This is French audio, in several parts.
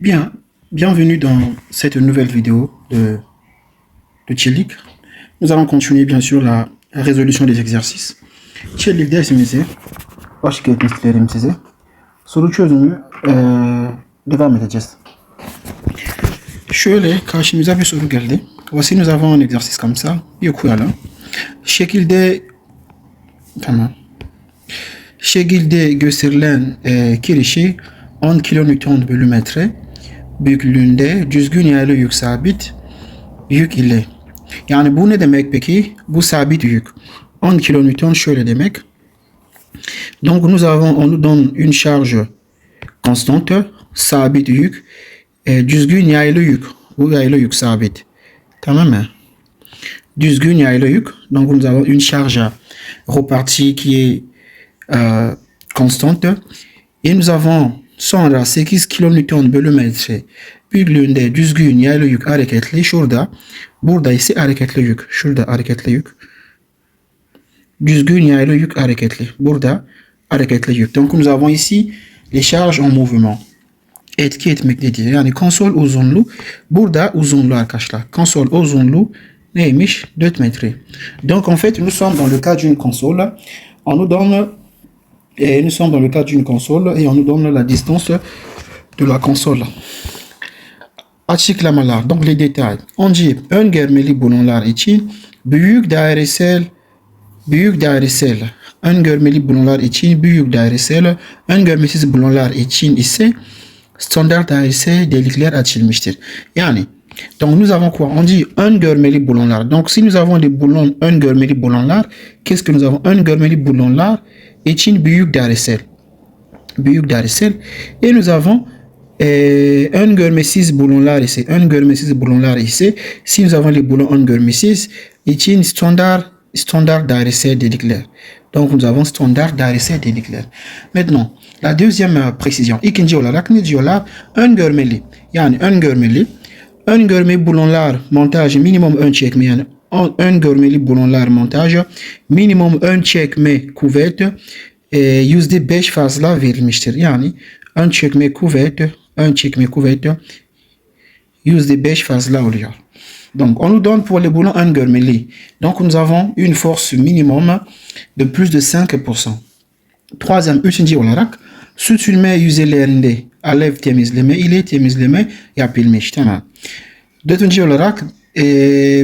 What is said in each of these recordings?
Bien, bienvenue dans cette nouvelle vidéo de Chillik. Nous allons continuer bien sûr la résolution des exercices. Chillik dersimizi başka etkinliklerimizi soru çözümü devam edeceğiz. Şöyle karşımıza bir soru geldi. Voici nous avons un exercice comme ça. Bir okuyalım. Şekilde gösterilen kirişi 10 kilonewton bölü metre büyüklüğünde düzgün yaylı yük sabit yük ile. Yani bu ne demek peki? Bu sabit yük. 10 kilonewton şöyle demek. Donc nous avons, on nous donne une charge constante, sabit yük, düzgün yaylı yük. Bu yaylı yük sabit. Tamam mı? Düzgün yaylı yük. Donc nous avons une charge repartie qui est constante. Et nous avons sonra 8 kilonewton bölü metre büyüklüğünde düzgün yaylı yük hareketli. Burada ise hareketli yük. Şurada hareketli yük. Düzgün yaylı yük hareketli. Burada hareketli yük. Donc nous avons ici les charges en mouvement. Etki etmek dediği. Yani konsol uzunluğu. Burada uzunluğu arkadaşlar. Konsol uzunluğu neymiş? 4 metre. Donc en fait nous sommes dans le cas d'une console. On nous donne nous sommes dans le cas d'une console et on nous donne la distance de la console. Açıklamalar. Donc les détails. On dit öngörmeli bulunlar için büyük dairesel öngörmeli bulunlar için büyük dairesel, öngörmesiz bulunlar için ise standart dairesel delikler açılmıştır. Yani donc nous avons quoi? On dit öngörmeli bulunlar. Donc si nous avons des boulons öngörmeli bulunlar, qu'est-ce que nous avons? Öngörmeli bulunlar için büyük dairesel. Büyük dairesel. Et nous avons öngörmesiz bulunlar ise si nous avons les boulons öngörmesiz için standart dairesel delikler. Donc nous avons standart dairesel delikler. Maintenant, la deuxième précision. İkinci olarak ne diyorlar? Öngörmeli. Yani öngörmeli bulunlar montaj minimum ön çekme, yani öngörmeli bulunlar montaj minimum ön çekme kuvvet %5 fazla verilmiştir. Yani ön çekme kuvvet %5 fazla oluyor. Donc on nous donne pour les boulons öngörmeli. Donc nous avons une force minimum de plus de 5%. Üçüncü olarak sürtünme yüzeylerinde alev temizleme ile temizleme yapılmış. Tamam. Dördüncü olarak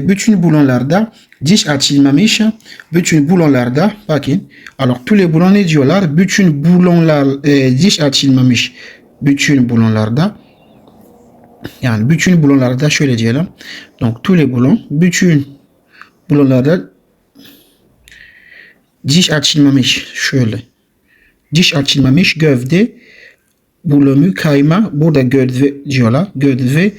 bütün boulonlarda diş açılmamış. Bütün boulonlarda bakın. Alors tous les boulons ne diyorlar? Bütün boulonlar diş açılmamış. Bütün boulonlarda. Yani bütün boulonlarda şöyle diyelim. Donc tous les boulons, bütün boulonlarda diş açılmamış. Şöyle. Diş açılmamış gövde bölümü kayma. Burada gövde diyorlar. Gövde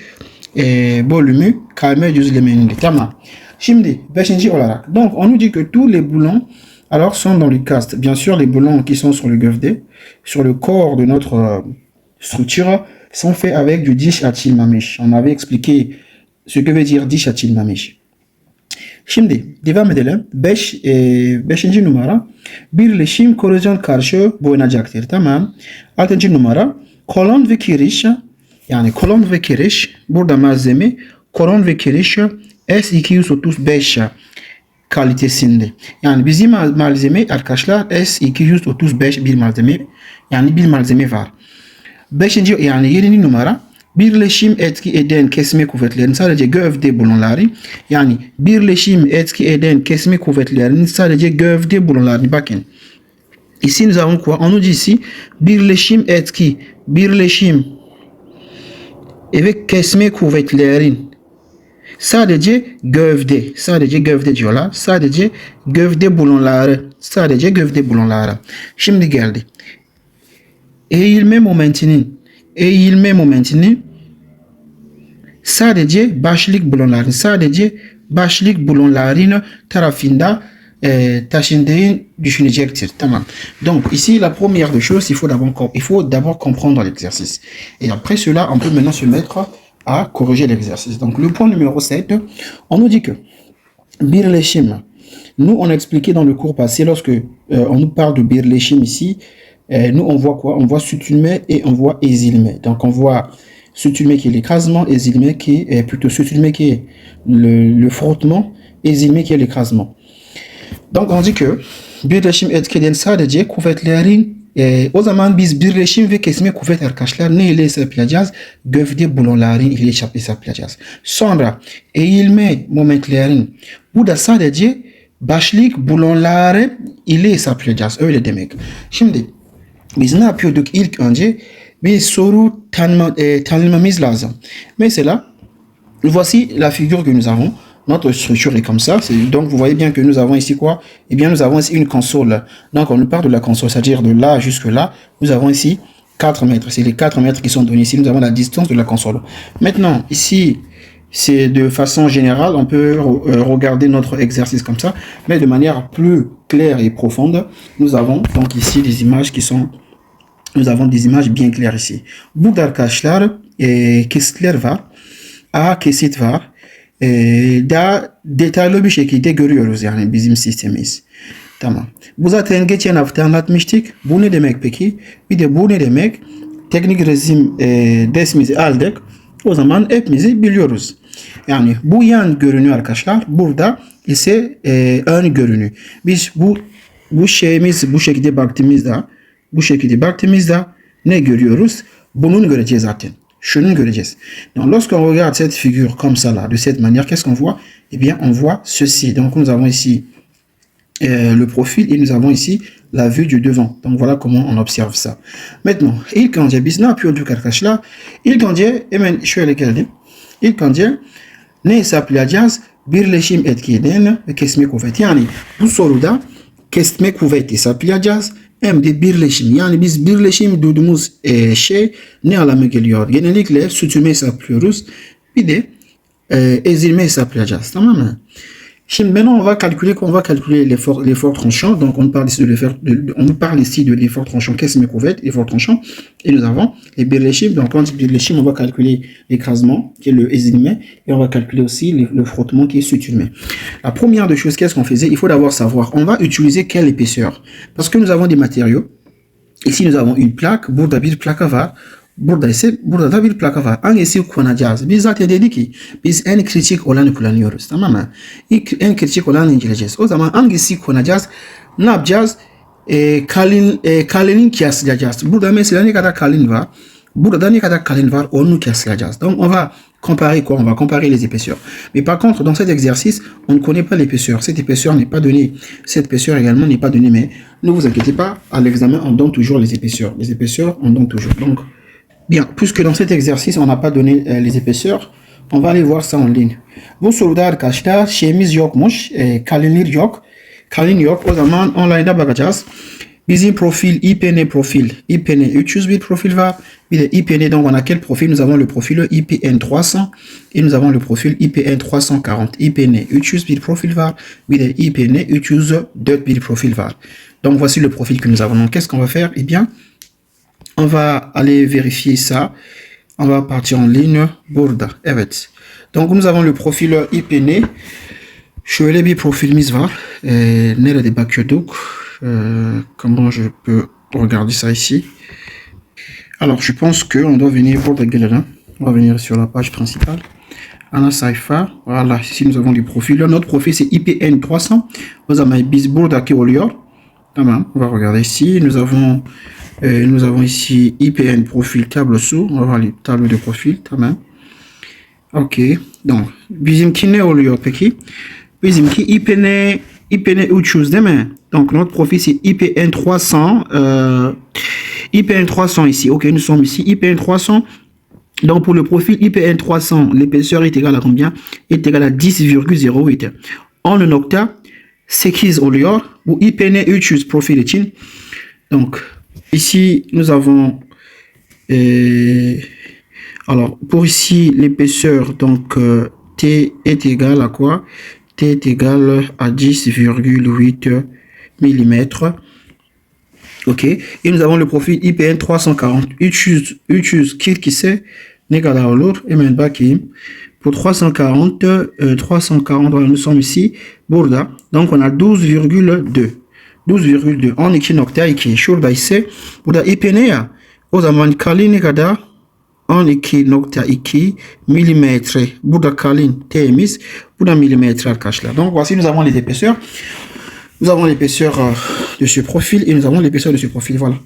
bölümü kayma düzleminde. Tamam. Şimdi 5. olarak. Donc on nous dit que tous les boulons alors sont dans le cast. Bien sûr les boulons qui sont sur le gövde, sur le corps de notre structure sont faits avec du diş açılmamış. On avait expliqué ce que veut dire diş açılmamış. Şimdi devam edelim. 5. numara birleşim korozyon karşı boyanacaktır. Tamam. 6. numara kolon ve kiriş, yani kolon ve kiriş, burada malzeme kolon ve kiriş S235 kalitesinde. Yani bizim malzeme arkadaşlar S235 bir malzeme, yani bir malzeme var. 5. yani 7. numara birleşim etki eden kesme kuvvetlerinin sadece gövde bulunları, yani birleşim etki eden kesme kuvvetlerinin sadece gövde bulunları. Bakın. Ici nous avons quoi? On nous dit ici birleşim evet kesme kuvvetlerin sadece gövde diyorlar. Sadece gövde bulunları. Şimdi geldi. Eğilme momentini sadece başlık bulunların tarafında taşındığını düşünecektir. Tamam. Donc ici la première des choses, il faut d'abord comprendre l'exercice. Et après cela, on peut maintenant se mettre à corriger l'exercice. Donc le point numéro 7, on nous dit que birleşim. Nous on a expliqué dans le cours passé lorsque on nous parle de birleşim ici, nous on voit quoi? On voit sürtünme et on voit ezilme. Donc on voit sütülme qui est l'écrasement, ezilme qui est plutôt sütülme qui est le frottement, ezilme qui est l'écrasement. Donc on dit que birleşim etkeden sadece kuvvetlerin o zaman biz birleşim ve kesme kuvvet arkadaşlar ne ile hesaplayacağız? Gövde bulonların ile hesaplayacağız. Sonra eğilme momentlerin bu da sadece başlık bulonları ile hesaplayacağız. Öyle demek. Şimdi biz ne yapıyorduk ilk önce? Bir soru tanımamız lazım. Mesela voici la figure que nous avons. Notre structure est comme ça. Donc, vous voyez bien que nous avons ici quoi? Eh bien, nous avons ici une console. Donc, on nous parle de la console, c'est-à-dire de là jusque là. Nous avons ici 4 mètres. C'est les 4 mètres qui sont donnés ici. Nous avons la distance de la console. Maintenant, ici, c'est de façon générale. On peut regarder notre exercice comme ça. Mais de manière plus claire et profonde, nous avons donc ici des images qui sont... Nous avons des images bien claires ici. Burada arkadaşlar kesitler var. Kesit var. Daha detaylı bir şekilde görüyoruz yani bizim sistemimiz. Tamam. Bu zaten geçen hafta anlatmıştık. Bu ne demek peki? Bir de bu ne demek? Teknik resim dersimizi aldık. O zaman hepimizi biliyoruz. Yani bu yan görünüyor arkadaşlar. Burada ise ön görünüyor. Biz bu şeyimiz bu şekilde baktığımızda ne görüyoruz? Bunu göreceğiz zaten. Şunu göreceğiz. Donc, lorsqu'on regarde cette figure comme ça, là, de cette manière, qu'est-ce qu'on voit? Eh bien, on voit ceci. Donc, nous avons ici le profil et nous avons ici la vue du devant. Donc, voilà comment on observe ça. Maintenant, ilk önce biz ne yapıyorduk arkadaşlar? İlk önce hemen şöyle geldim. İlk önce ne hesaplayacağız? Birleşim etkiden ve kesme kuvveti. Yani bu soruda kesme kuvveti hesaplayacağız. Hem de birleşim. Yani biz birleşim duyduğumuz şey ne anlama geliyor? Genellikle sütülme hesaplıyoruz. Bir de ezilme hesaplayacağız. Tamam mı? Şimdi maintenant on va calculer l'effort tranchant. Donc on parle ici de l'effort tranchant. Kesme kuvvet, l'effort tranchant. Et nous avons les birleşim. Donc quand on dit birleşim, on va calculer l'écrasement qui est le ezilme. Et on va calculer aussi le frottement qui est sütülme. La première des choses, qu'est-ce qu'on faisait? Il faut d'abord savoir, on va utiliser quelle épaisseur? Parce que nous avons des matériaux. Ici nous avons une plaque. Burada bir plaka var. Burada da bir plaka var. Hangisi kullanacağız? Biz zaten dedik ki biz en kritik olanı kullanıyoruz. Tamam mı? En kritik olanı inceleyeceğiz. O zaman hangisi kullanacağız? Ne yapacağız? Kalinin kıyaslayacağız. Burada mesela ne kadar kalın var? Burada ne kadar kalın var? Onu kıyaslayacağız. Donc on va comparer quoi? On va comparer les épaisseurs. Mais par contre, dans cet exercice, on ne connaît pas l'épaisseur. Cette épaisseur n'est pas donnée. Cette épaisseur également n'est pas donnée. Mais ne vous inquiétez pas, à l'examen, on donne toujours les épaisseurs. Les épaisseurs, on donne toujours. Donc, bien, puisque dans cet exercice, on n'a pas donné les épaisseurs, on va aller voir ça en ligne. Bu soruda arkadaşlar şeyimiz yokmuş. Kalınlık yok. Kalın yok. O zaman online'da bakacağız. Bizim profil, IPN profil. IPN 300 bir profil var. Bir de IPN, donc on a quel profil? Nous avons le profil IPN 300 et nous avons le profil IPN 340. IPN 300 bir profil var. Bir de IPN 304 bir profil var. Donc voici le profil que nous avons. Donc qu'est-ce qu'on va faire? Eh bien, on va aller vérifier ça. On va partir en ligne. Burada. Evet. Donc nous avons le profil IPN. Şöyle bir profilimiz var. Nerede bakıyorduk? Comment je peux regarder ça ici? Alors je pense qu'on doit venir burada gelelim. On va venir sur la page principale. Ana sayfa. Voilà. Ici nous avons du profil. Notre profil c'est IPN 300. O zaman biz buradaki oluyor. Tamam. On va regarder ici. Nous avons ici IPN profil tableau sous. On va voir les tableaux de profil. Tamam. Ok. Donc bizimki ne oluyor peki? Bizimki IPN 300 değil mi? Donc notre profil c'est IPN 300. IPN 300 ici. Ok, nous sommes ici. IPN 300. Donc pour le profil IPN 300, l'épaisseur est égale à combien? Est égale à 10,08. En un nokta 8 oluyor. Bu IPN 300 profil için. Donc ici nous avons alors pour ici l'épaisseur, donc T est égal à quoi? T est égal à 10,8 mm. Ok. Et nous avons le profil IPN 340. 300 qui c'est ne kadar olur? Hemen bakayım. Pour 340, nous sommes ici. Burada. Donc on a 12,2. 12,2. 12.2. Şurada ise burada IPN ya. O zaman kalın ne kadar? 12 nokta 2 milimetre burada kalın temiz, burada milimetre arkadaşlar. Donc voici, nous avons les épaisseurs. Nous avons l'épaisseur de ce profil et nous avons l'épaisseur de ce profil, voilà.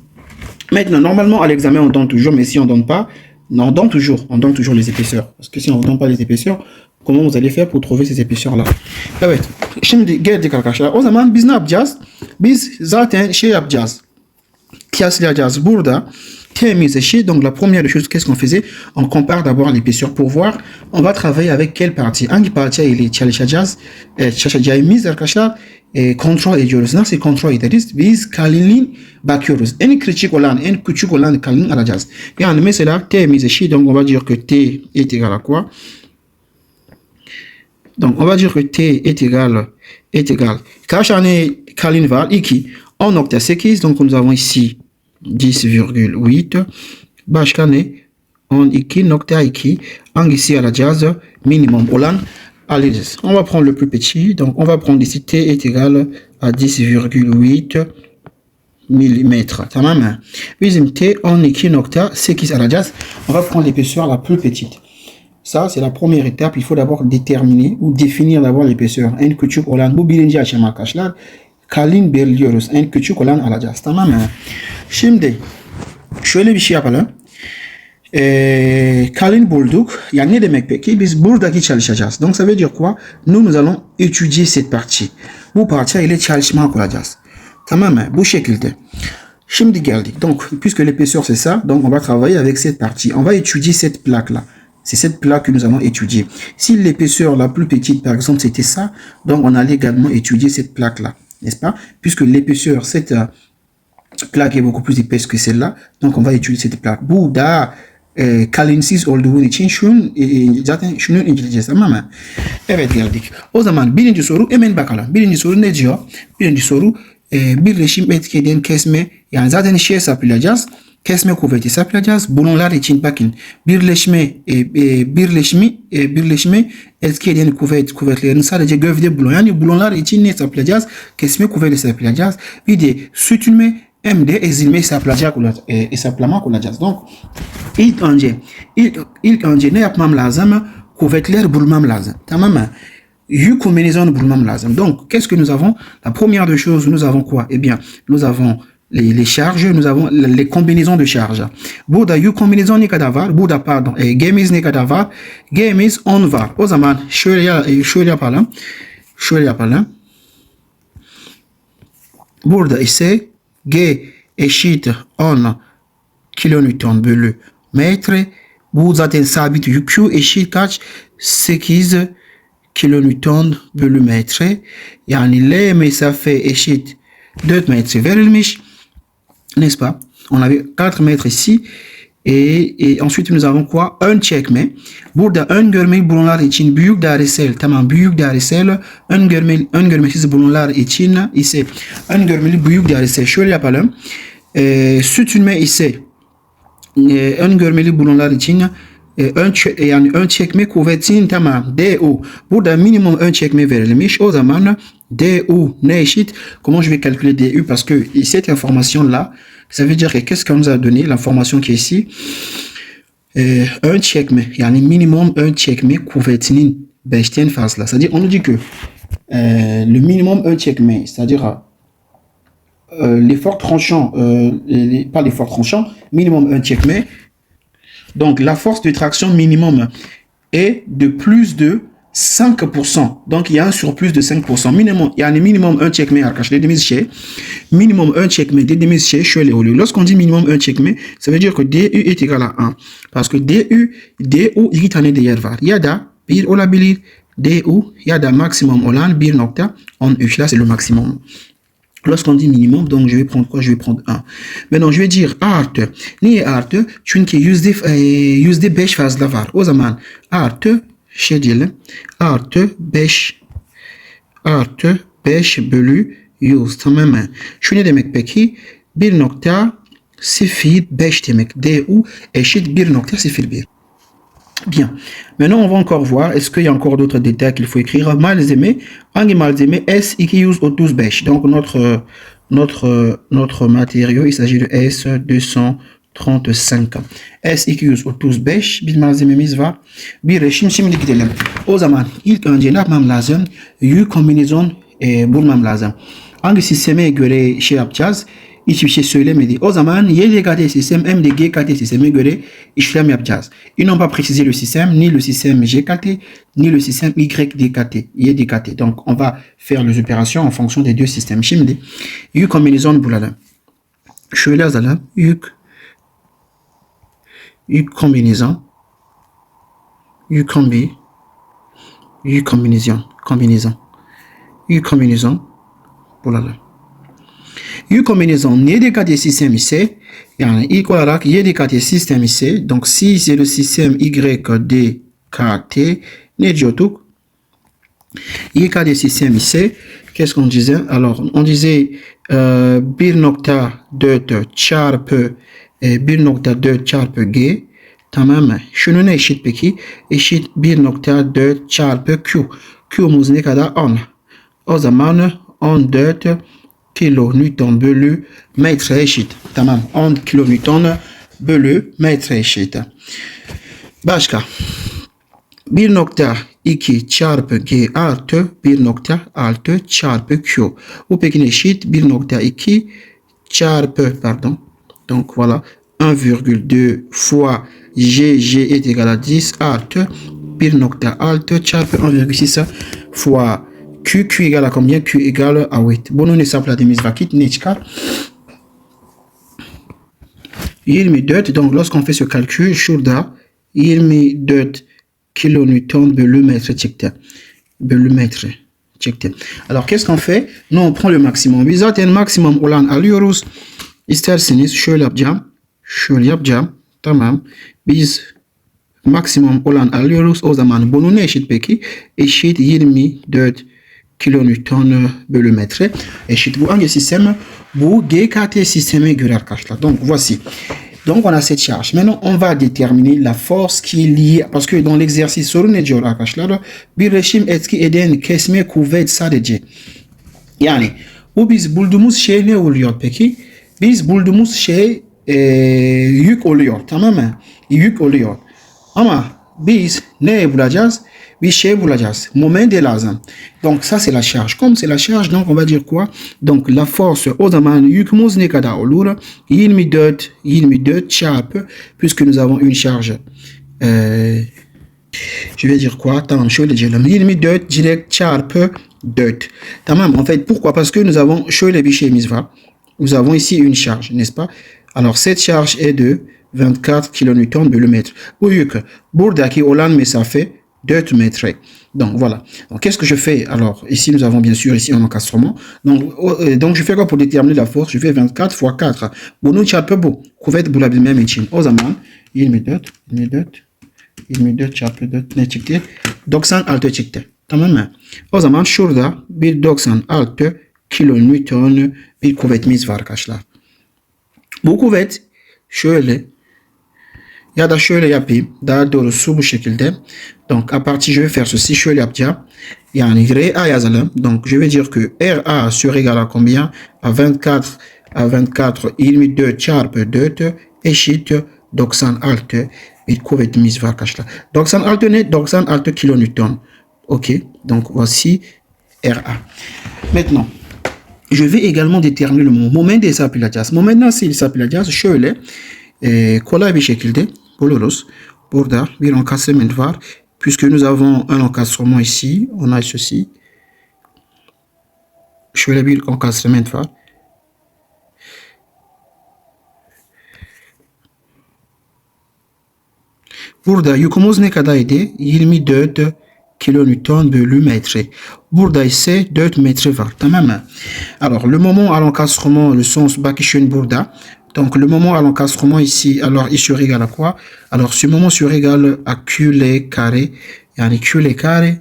Maintenant, normalement, à l'examen, on donne toujours, mais si on ne donne pas, non, on donne toujours les épaisseurs. Parce que si on ne donne pas les épaisseurs, comment vous allez faire pour trouver ces épaisseurs-là? Evet, şimdi geldik arkadaşlar. O zaman biz ne yapacağız? Biz zaten şey yapacağız. Kıyaslayacağız. Burada temiz eşit. Donc la première chose, qu'est-ce qu'on faisait? On compare d'abord l'épaisseur pour voir. On va travailler avec quelle partie? Hangi parçayla çalışacağız? Çalışacağımız arkadaşlar kontrol ediyoruz. Nasıl kontrol ederiz? Biz kalınlığın bakıyoruz. En küçük olan kalınlığı alacağız. Yani mesela temiz eşit. Donc on va dire que T est égal à quoi? Donc on va dire que T est égal. Kaç tane kalın var? 2. 10.8. Donc nous avons ici 10,8. Başka ne? 12.2. Hangisi alacağız? Minimum olan alacağız. On va prendre le plus petit. Donc on va prendre ici T est égal à 10,8 mm. Tamam mı? Bizim T 12.8 alacağız. On va prendre l'épaisseur la plus petite. Ça, c'est la première étape. Il faut d'abord déterminer ou définir d'abord l'épaisseur. En küçük olan, bu birinci aşama arkadaşlar. Kalın belirliyoruz. En küçük olan alacağız. Tamam mı? Şimdi şöyle bir şey yapalım. Kalın bulduk. Yani ne demek peki? Biz buradaki çalışacağız. Donc ça veut dire quoi? Nous allons étudier cette partie. Bu parça ile çalışma kuracağız. Tamam mı? Bu şekilde. Şimdi geldik. Donc puisque l'épaisseur c'est ça, donc on va travailler avec cette partie. On va étudier cette plaque là. C'est cette plaque que nous allons étudier. Si l'épaisseur la plus petite, par exemple, c'était ça, donc on allait également étudier cette plaque-là, n'est-ce pas? Puisque l'épaisseur, cette plaque est beaucoup plus épaisse que celle-là, donc on va étudier cette plaque. Burada kalinsiz olduğu için zaten şunu inceleyeceğiz, tamam mı? Evet, geldik. O zaman birinci soru hemen bakalım. Birinci soru ne diyor? Birinci soru birleşim etki eden kesme, yani zaten şey hesaplayacağız. Kesme kuvveti hesaplayacağız. Bunlar için bakın birleşme etki eden kuvvetlerini sadece gövde bulun. Yani bunlar için ne hesaplayacağız? Kesme kuvveti hesaplayacağız. Bir de sürtünme hem de ezilme hesaplamak olacağız. Donc ilk önce ne yapmam lazım? Kuvvetler bulmam lazım. Tamam mı? Yük kombinaisonu bulmam lazım. Donc qu'est-ce que nous avons? La première des choses, nous avons quoi? Eh bien, nous avons les charges, nous avons les combinaisons de charges. Burada yük kombinaisonu ne kadar var? Burada pardon, G'miz ne kadar var? G'miz 10 var. O zaman şöyle yapalım. Burada ise G eşit 10 kilonewton bölü metre. Bu zaten sabit yük. Q eşit kaç? 8 kilonewton bölü metre. Yani L mesafe eşit 4 metre verilmiş. N'est-ce pas? On avait 4 mètres ici. Et ensuite nous avons quoi? Ön çekme. Burada öngörmeli bulunanlar için büyük dairesel. Tamam, büyük dairesel. Öngörmesiz bulunanlar için ise öngörmeli büyük dairesel. Şöyle yapalım. Sürtünme ise öngörmeli bulunanlar için yani ön çekme kuvvetinin tamam DU. Burada minimum ön çekme verilmiş. O zaman DU ne eşit? Comment je vais calculer DU? Parce que cette information là, ça veut dire que qu'est-ce qu'on nous a donné? L'information qui est ici. Ön çekme yani minimum ön çekme kuvvetinin 5'ten fazla. C'est-à-dire on nous dit que le minimum ön çekme, c'est-à-dire l'effort tranchant, pas l'effort tranchant, minimum ön çekme. Donc, la force de traction minimum est de plus de 5%. Donc, il y a un surplus de 5%. Minimum, il y a un minimum un checkmate arkadaşlar dediğimiz şey. Minimum un checkmate dediğimiz şey şöyle oluyor. Lorsqu'on dit minimum un checkmate, ça veut dire que DU est égal à 1. Parce que DU iki tane değer var. Ya da 1 olabilir. DU ya da maksimum olan 1.13. Là, c'est le maximum. Lorsqu'on dit minimum, donc je vais prendre quoi? Je vais prendre 1. Maintenant, je vais dire artı. Niye artı? Çünkü %5 fazla var. O zaman artı şey diyelim. Artı 5 bölü 100. Tamam mı? Şu ne demek peki? 1.05 demek. DU eşit 1.01. Bien. Maintenant, on va encore voir. Est-ce qu'il y a encore d'autres détails qu'il faut écrire? Malzeme. Hangi malzeme? S235. Donc, notre matériau, il s'agit de S235. 35. S235 bir malzememiz var. Bir resim şimdi gidelim. O zaman ilk önce ne yapmam lazım? Y kombinasyon bulmam lazım. Hangi sisteme göre şey yapacağız? Hiçbir şey söylemedi. O zaman YDKT sistem hem de GKT sisteme göre işlem yapacağız. Ils n'ont pas précisé le système, ni le système GKT, ni le système YDKT. YDKT. Donc, on va faire les opérations en fonction des deux systèmes. Şimdi Y kombinasyon bulalım. Şöyle yazalım. Y kombinasyon. Y kombinasyon bulalım. Y kombinasyon YDKT sistem ise yani ilk olarak YDKT sistem ise donc si c'est le système YDKT ne diyorduk? YDKT système ise qu'est-ce qu'on disait? Alors on disait 1.4 çarpı 1.4 çarpı G tamam. Şunun eşit peki? Eşit 1.4 çarpı Q. Q'muz ne kadar? 10. O zaman 14 kilonewton bölü metre eşit. Tamam. 10 kilonewton bölü metre eşit. Başka. 1.2 çarpı G artı 1.6 çarpı Q. Bu peki eşit 1.2 çarpı pardon. Donc voilà 1,2 fois G est égal à 10 artı 1.6 çarpı 1,6 fois Q égale à combien? Q égale à 8. Bunun hesapladığımız vakit ne çıkar? 24. Donc lorsqu'on fait ce calcul şurada 24 kilonewton bölü metre çıktı. Bölü metre çıktı. Alors qu'est-ce qu'on fait? Nous on prend le maximum. Biz zaten maksimum olan alıyoruz. İsterseniz şöyle yapacağım. Şöyle yapacağım. Tamam. Biz maksimum olan alıyoruz. O zaman bunun ne eşit peki? Eşit 24 kilonewton bölü metre. Eşit bu hangi sistem? Bu GKT sisteme göre arkadaşlar. Donc voici. Donc on a cette charge. Maintenant on va déterminer la force qui est liée. Parce que dans l'exercice sorun ne diyor arkadaşlar? Birleşim etki eden kesme kuvvet sadece. Yani bu biz bulduğumuz şey ne oluyor peki? Biz bulduğumuz şey yük oluyor. Tamam mı? Yük oluyor. Ama biz ne bulacağız? Bir şey bulacağız. Moment de lazım. Donc ça c'est la charge. Comme c'est la charge, donc on va dire quoi? Donc la force o zaman yükümüz ne kadar olur? 24 çarpı puisque nous avons une charge. Je vais dire quoi? Tamam şöyle diyelim. 24 direkt çarpı 4. Tamam. En fait pourquoi? Parce que nous avons şöyle bir şeyimiz var. Nous avons ici une charge, n'est-ce pas? Alors cette charge est de 24 kilonewton bölü metre. Bu yük buradaki olan mesafe 4 metre. Donc voilà. Donc qu'est-ce que je fais? Alors ici nous avons bien sûr ici un encastrement. Donc je fais quoi pour déterminer la force? Je fais 24 fois 4. Bunun çarpı bu. Kuvvet bulabilmem için. O zaman 24 çarpı 4 ne çıktı? 96 çıktı. Tamam mı? O zaman şurada bir 96 kilonewton bir kuvvetimiz var arkadaşlar. Bu kuvvet şöyle ya da şöyle yapayım. Daha doğrusu bu şekilde. Donc à partir je vais faire ceci. Şöyle yapacağım. Yani RA yazalım. Donc je vais dire que RA sur égal à combien? À 24 çarpı 4 eşit 96 bir kuvvetimiz var arkadaşlar. 96 ne? 96 kilonewton. Ok. Donc voici RA. Maintenant je vais également déterminer le moment de hesaplayacağız. Moment nasıl hesaplayacağız? Şöyle kolay bir şekilde buluruz. Burada bir encastrement var. Puisque nous avons un encastrement ici, on a ceci. Şöyle bir encastrement var. Burada yükümüz ne kadardı? 24 kilonewton bölü metre. Burada ise 4 metre var. Tamam mı? Alors le moment à l'encastrement, le sens bakışın burada. Donc le moment à l'encastrement ici, alors il sur égal à quoi? Alors ce moment sur égal à QL carré. Yani QL carré.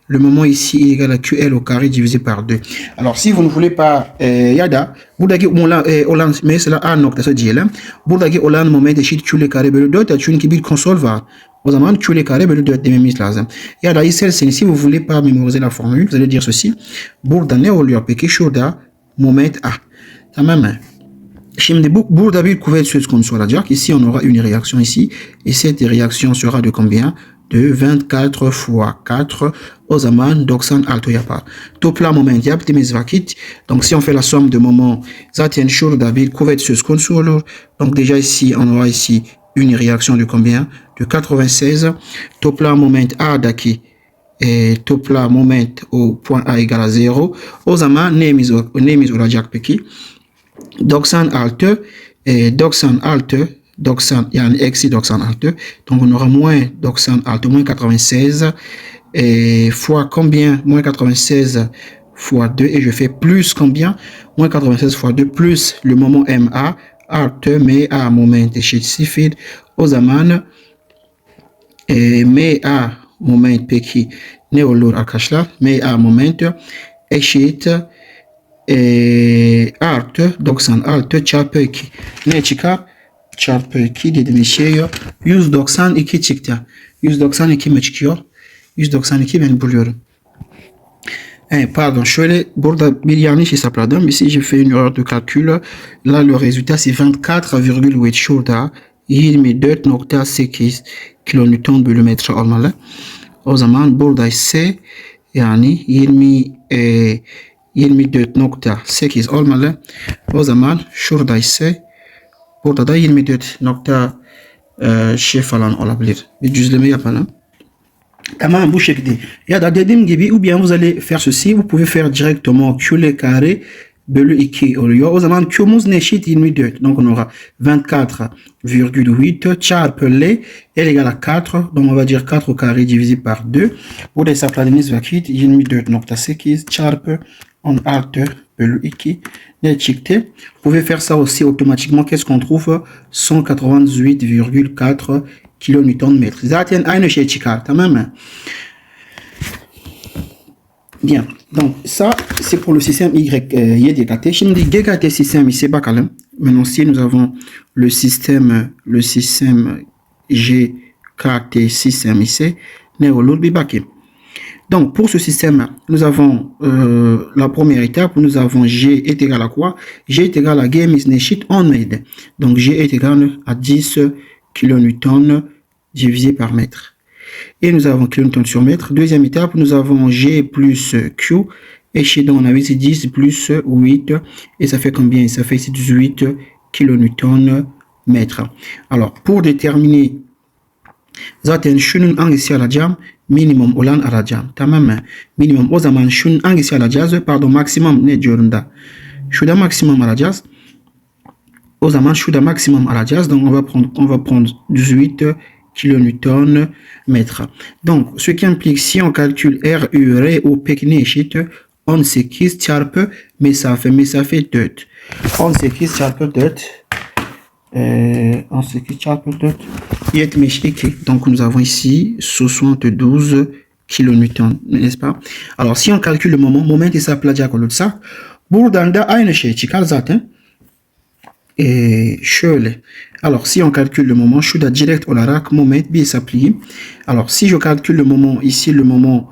Le moment ici est égal à QL au carré divisé par 2. Alors si vous ne voulez pas yada, buradaki olan mesela A noktası diyelim. Buradaki olan moment eşit QL carré bölü 4. Çünkü bir konsol var. O zaman QL carré bölü 4 dememiz lazım. Ya da isterseniz si vous voulez pas mémoriser la formule, vous allez dire ceci. Burada ne oluyor peki? Şurada moment A. Tamam mı? Şimdi burada bir kuvvet söz konusu olacak. Ici on aura une réaction ici. Et cette réaction sera de combien? De 24 fois 4. O zaman 96 yapar. Toplam moment yaptığımız vakit. Donc si on fait la somme de moments, zaten şurada bir kuvvet söz konusu olur. Donc déjà ici on aura ici une réaction de combien? De 96. Toplam moment A'daki toplam moment au point A égale à 0. O zaman neyimiz olacak peki? 96 96 90 yani eksi 96. Donc on aura moins 96, moins 96 fois combien? Moins 96 fois 2 et je fais plus combien? Moins 96 fois 2 plus le moment MA artı MA moment eşit 0 o zaman MA moment peki ne olur arkadaşlar? MA moment eşit artı 96 çarpı 2 ne çıkar? Çarpı 2 dediğimiz şey 192 çıktı. 192 mi çıkıyor? 192 ben buluyorum. Pardon, şöyle burada bir yanlış hesapladım. Ici j'ai fait une erreur de calcul. Là le résultat c'est 24,8 şurada 24,8 kilonewton bölü metre olmalı. O zaman burada ise yani 24,8 olmalı. O zaman şurada ise burada da 24 şey falan olabilir. Bir düzleme yapalım. Tamam bu şekilde. Ya da dediğim gibi ou bien vous allez faire ceci. Vous pouvez faire directement Q carré bölü 2 oluyor. O zaman Q'muz ne eşit? 24. Donc on aura 24,8 çarpı L est égal à 4. Donc on va dire 4 au carré divisé par 2. Burada hesapladığımız vakit 24,8 çarpı 16 bölü 2 ne çıktı? Vous pouvez faire ça aussi automatiquement. Qu'est-ce qu'on trouve? 188,4 kilonewton mètre. Zaten aynı şey çıkar, tamam mı? Bien. Donc ça c'est pour le système YDKT. Şimdi GKT système ise bakalım. Maintenant si nous avons le système GKT système ise ne olur bir bakayım. Donc pour ce système, nous avons la première étape, nous avons G est égal à quoi? G est égal à G is neşit 10 mètre. Donc G est égal à 10 kilonewton divisé par mètre. Et nous avons kilonewton sur mètre. Deuxième étape, nous avons G plus Q. Et chez nous, on avait ici 10 plus 8. Et ça fait combien? Ça fait ici 18 kilonewton mètre. Alors, pour déterminer zaten şunun hangisi alacağım? Minimum olan alacağım. Tamam mı? Minimum o zaman şunun hangisi alacağız? Pardon, maksimum ne diyorum da? Şurada maksimum alacağız. O zaman şurada maksimum alacağız. Donc on va prendre 18 kilonewton mètre. Donc ce qui implique si on calcule R, U, R ou peki ne eşit? 18 çarpı mesafe 4. 18 çarpı 4. 18 çarpı 4. 72. Donc nous avons ici 72 kilonewton, n'est-ce pas? Alors si on calcule le moment hesaplayacak olursak buradan da aynı şey çıkar zaten. Şöyle. Alors si on calcule le moment, şurada direkt olarak moment bir hesaplayayım. Alors si je calcule le moment ici, le moment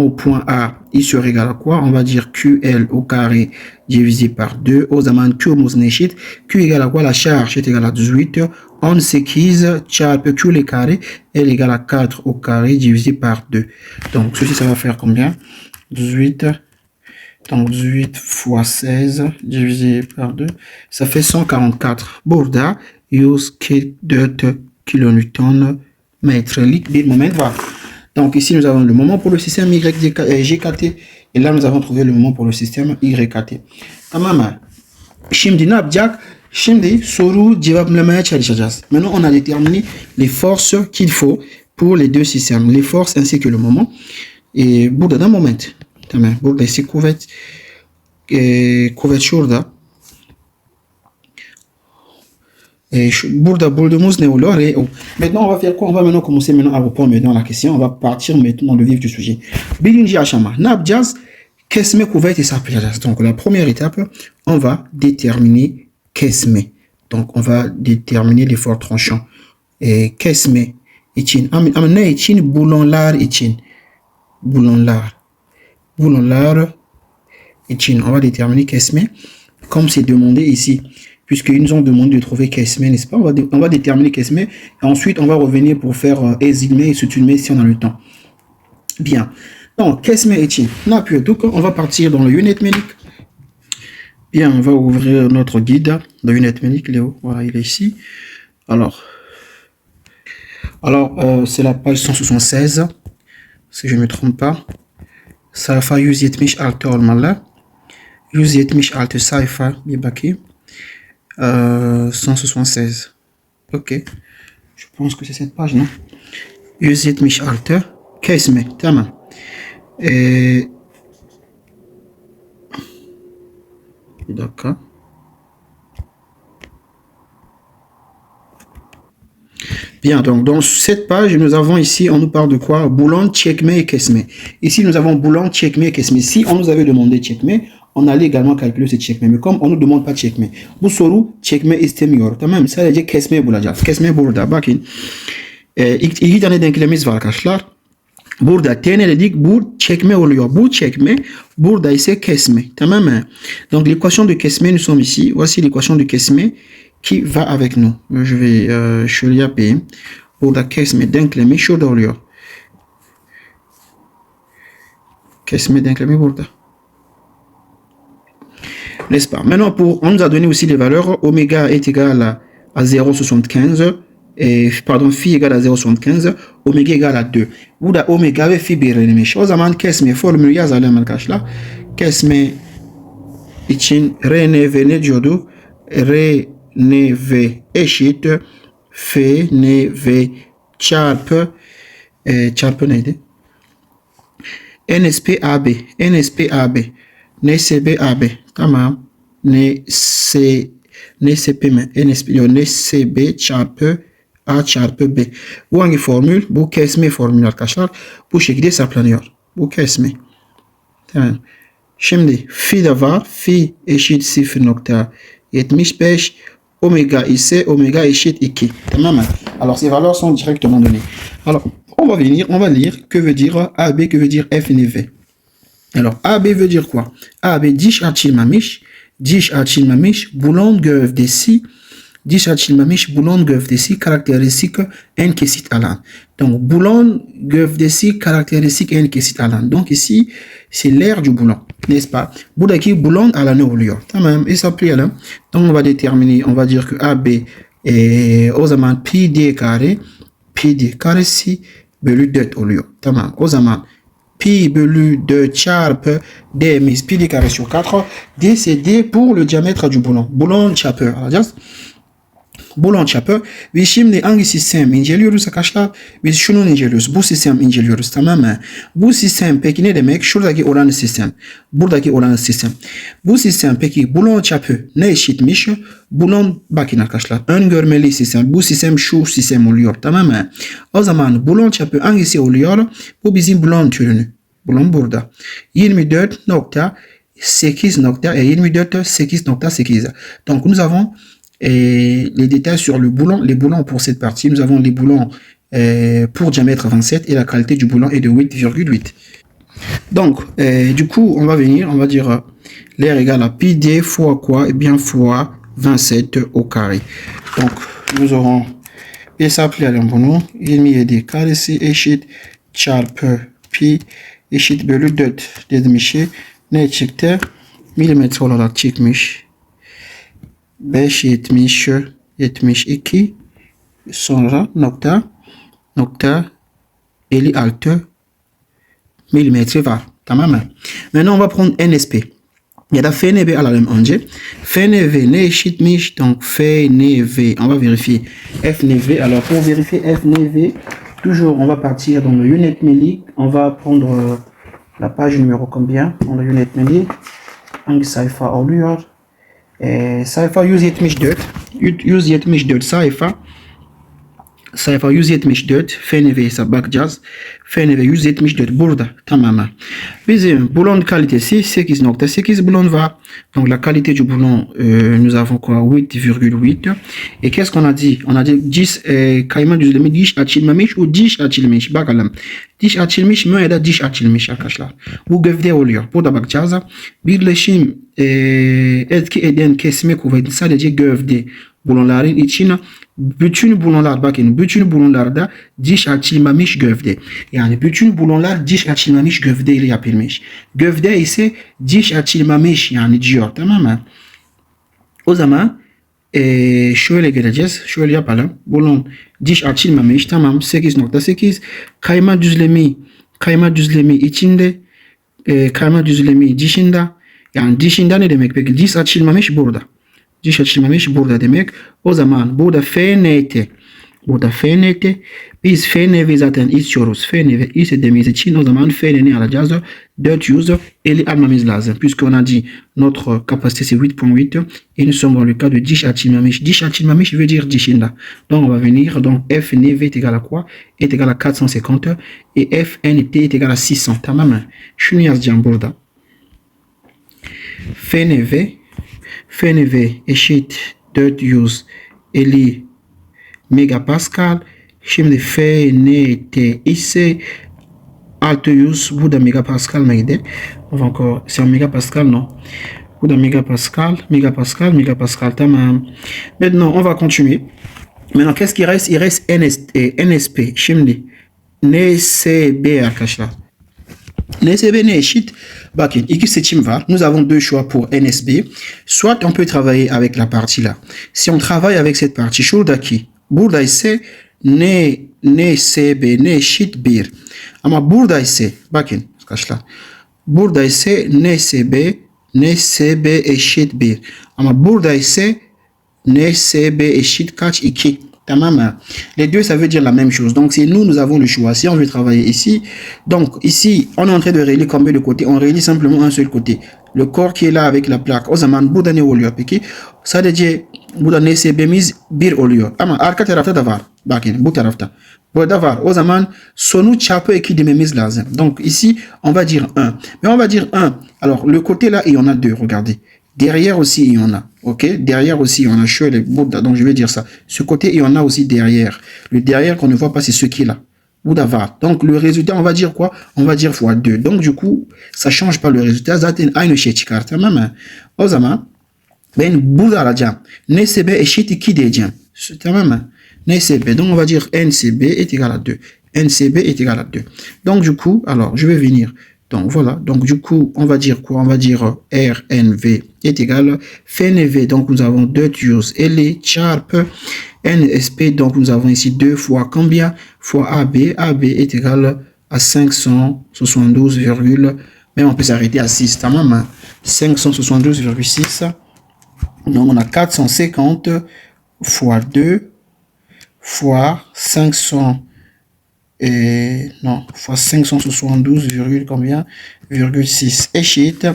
au point A, il serait égal à quoi? On va dire QL au carré divisé par 2. O zaman Q'muz ne eşit? Q égale à quoi? La charge est égale à 18. 18 çarpı Q le carré est égal à 4 au carré divisé par 2. Donc ceci, ça va faire combien? 18. Donc 18 fois 16 divisé par 2, ça fait 144. Burada 144 kilonewton mètre bir moment var. Donc ici nous avons le moment pour le système GKT et là nous avons trouvé le moment pour le système YKT. Tamam. Şimdi ne yapacak? Şimdi soru cevaplamaya çalışacağız. Maintenant on a déterminé les forces qu'il faut pour les deux systèmes, les forces ainsi que le moment. Et burada da moment. Tamam. Burada ise kuvvet şurada. Burada bulduğumuz ne olur? Maintenant on va faire quoi? On va maintenant commencer à répondre maintenant à la question. On va partir maintenant dans le vif du sujet. Birinci aşama. Ne yapacağız? Kesme kuvvet hesaplayacağız. Donc la première étape, on va déterminer kesme. Donc on va déterminer l'effort tranchant. Kesme için. Ama ne için? Boulonlar için. Boulonlar için, on va déterminer kesme, comme c'est demandé ici. puisqu'ils nous ont demandé de trouver Kesme, n'est-ce pas? On va déterminer Kesme, et ensuite on va revenir pour faire Ezilme et Sutulme si on a le temps. Bien. Donc, Kesme Etin. On va partir dans le Unit Melik. Bien, on va ouvrir notre guide de Unit Melik, Léo. Voilà, il est ici. Alors, c'est la page 176, si je ne me trompe pas. Sayfa 170 alter olmalı. 170 alter sayfa bir bakayım. 176. Ok. Je pense que c'est cette page, non? 170 alter. Kesme. Tamam. D'accord. Bien, donc dans cette page, nous avons ici, on nous parle de quoi? Boulogne, Çekme et Kesme. Ici, nous avons Boulogne, Çekme et Kesme. Si on nous avait demandé Çekme, on allait également calculer ce Çekme. Mais comme on ne nous demande pas Çekme, bu soru Çekme istemiyor. Tamam, sadece Kesme bulacağız. Kesme burada. Bakın. İki tane denklemimiz var arkadaşlar. Burada tene dedik, bu çekme oluyor. Bu çekme, burada ise kesme. Tamam mı? Donc l'équation de kesme, nous sommes ici. Voici l'équation de kesme qui va avec nous. Je vais şöyle yapayım. Burada kesme denklemi şurada oluyor. Kesme denklemi burada. N'est-ce pas? Maintenant, on nous a donné aussi les valeurs. Oméga est égal à 0,75. Pardon, phi égale à 0,75, oméga égale à 2. Burada oméga ve phi belirlenmiş. O zaman kesme formülü yazalım arkadaşlar. Kesme için RNV ne diyordu? RNV eşit FNV çarpı neydi? NSP AB. NSP AB. NSB AB. Tamam. NSP mi? NSB çarpı A çarpı B. Bu hangi formül? Bu kesme formülü arkadaşlar. Bu şekilde hesaplanıyor. Bu kesme. Tamam. Şimdi phi de var. Phi eşit 0,75. Oméga ise oméga eşit 2. Tamam mı? Alors ces valeurs sont directement données. Alors on va lire que veut dire AB, que veut dire FNV. Alors AB veut dire quoi? AB diş açılmamış. Diş açılmamış. Bulon gövdesi. Diş açılmamış bulon gövdesi karakteristik en kesit alan. Donc bulon gövdesi karakteristik en kesit alan. Donc ici c'est l'air du boulon, n'est-ce pas? Buradaki bulon alanı oluyor. Tamam, hesaplayalım. Donc on va déterminer, on va dire que AB o zaman pi d karesi bölü 4 oluyor. Tamam, o zaman pi bölü 4 çarpı d'miz pi d carré sur 4. D c'est D pour le diamètre du boulon. Boulon çapı alacağız. Boulon çapı. Ve şimdi hangi sistem inceliyoruz arkadaşlar? Biz şunu inceliyoruz. Bu sistem inceliyoruz. Tamam mı? Bu sistem peki ne demek? Şuradaki oranı sistem. Buradaki oranı sistem. Bu sistem peki boulon çapı ne eşitmiş? Boulon bakın arkadaşlar. Öngörmeli sistem. Bu sistem şu sistem oluyor. Tamam mı? O zaman boulon çapı hangisi oluyor? Bu bizim boulon türünü. Boulon burada. 24.8.8. Donc nous avons les détails sur les boulons pour cette partie. Nous avons les boulons pour diamètre 27 et la qualité du boulon est de 8,8. Donc, du coup, on va dire l'air égale à pi d fois quoi? Eh bien, fois 27 au carré. Donc, nous aurons hesaplayalım bunu. 27 karesi eşit çarpı pi eşit bölü 4 dedim işi. Ne çıktı? Milimetre olarak çıkmış. 5,72 sonra nokta 56 milimetre var. Tamam mı? Maintenant on va prendre NSP. Ya da FNV alalım önce. FNV ne eşitmiş? Donc FNV. On va vérifier FNV. Alors pour vérifier FNV, toujours on va partir dans le Unit Melik. On va prendre la page numéro combien? Dans le Unit Melik. Hangi sayfa oluyor? Sayfa 174 sayfa sayfa 174 FNV ise bakacağız. FNV 174 burada tamamen. Bizim boulon kalitesi 8.8 boulon var. Donc la qualité du boulon, nous avons quoi 8,8. Et qu'est-ce qu'on a dit? On a dit 10 kayma düzlemi diş açılmamış o diş açılmış. Bakalım. Diş açılmış mı ya da diş açılmış arkadaşlar. Bu gövde oluyor. Burada bakacağız. Birleşim etki eden kesme kuvveti sadece gövde bulonların içine. Bütün bulonlar bakın bütün bulonlarda diş açılmamış gövde. Yani bütün bulonlar diş açılmamış gövde ile yapılmış. Gövde ise diş açılmamış yani diyor, tamam mı? O zaman şöyle geleceğiz. Şöyle yapalım. Bulon diş açılmamış, tamam, 8.8 kayma düzlemi içinde kayma düzlemi dışında. Yani dışında ne demek peki? Diş açılmamış burada. Diş açılmamış burada demek. O zaman burada FNT. Burada FNT. Biz FNV zaten istiyoruz. FNV istediğimiz için o zaman FN'ni alacağız. 450 almamız lazım. Puisqu'on a dit notre capacité c'est 8.8 et nous sommes dans le cas de diş açılmamış. Diş açılmamış veut dire dışında. Donc on va venir. Donc FNV est égal à quoi? Est égal à 450 et FNT est égal à 600. Tamam mı? Şunu yazacağım burada. FNV eşit 450 megapascal. Şimdi FNT ise 600. Bu da megapascal mıydı? Encore, c'est en megapascal, non? Bu da megapascal, tamam. Maintenant, on va continuer. Maintenant, qu'est-ce qui reste? Il reste NSP. Şimdi NSB arkadaşlar. NSB ne eşit? Bakın iki seçim var. Nous avons deux choix pour NSB. Soit on peut travailler avec la partie là. Si on travaille avec cette partie şuradaki, burada ise NSB ne eşit 1. Ama burada ise bakın arkadaşlar. Burada ise NSB eşit 1. Ama burada ise NSB eşit kaç? 2. Tamam. Les deux, ça veut dire la même chose. Donc, c'est nous avons le choix. Si on veut travailler ici, donc ici, on est en train de relier combien de côtés? On relie simplement un seul côté. Le corps qui est là avec la plaque. O zaman burada ne oluyor peki? Sadece burada NSB'miz 1 oluyor. Ama arka tarafta da var. Bakın bu tarafta. Burada var. O zaman sonu çarpı 2 dememiz lazım. Donc ici, on va dire 1. Mais on va dire 1. Alors, le côté là, il y en a 2. Regardez. Derrière aussi, il y en a. Ok? Derrière aussi, il y en a. Donc, je vais dire ça. Ce côté, il y en a aussi derrière. Le derrière qu'on ne voit pas, c'est ce qui est là. Bouddha va. Donc, le résultat, on va dire quoi? On va dire fois 2. Donc, du coup, ça change pas le résultat. Zaten aynı şey çıkar. Tamam mı? O zaman ben burada alacağım. NSB eşit 2 diyeceğim. Tamam mı? NSB. Donc, on va dire NCB est égal à 2. NCB est égal à 2. Donc, du coup, alors, je vais venir. Donc voilà, donc du coup, on va dire quoi? On va dire RNV est égal FNV, donc nous avons 2 use LE, Sharp, NSP, donc nous avons ici 2 fois combien? Fois AB, AB est égal à 572, même on peut s'arrêter à 6, tamam, 572,6, donc on a 450 fois 2 fois 500 fois 572, combien? 6 eşit.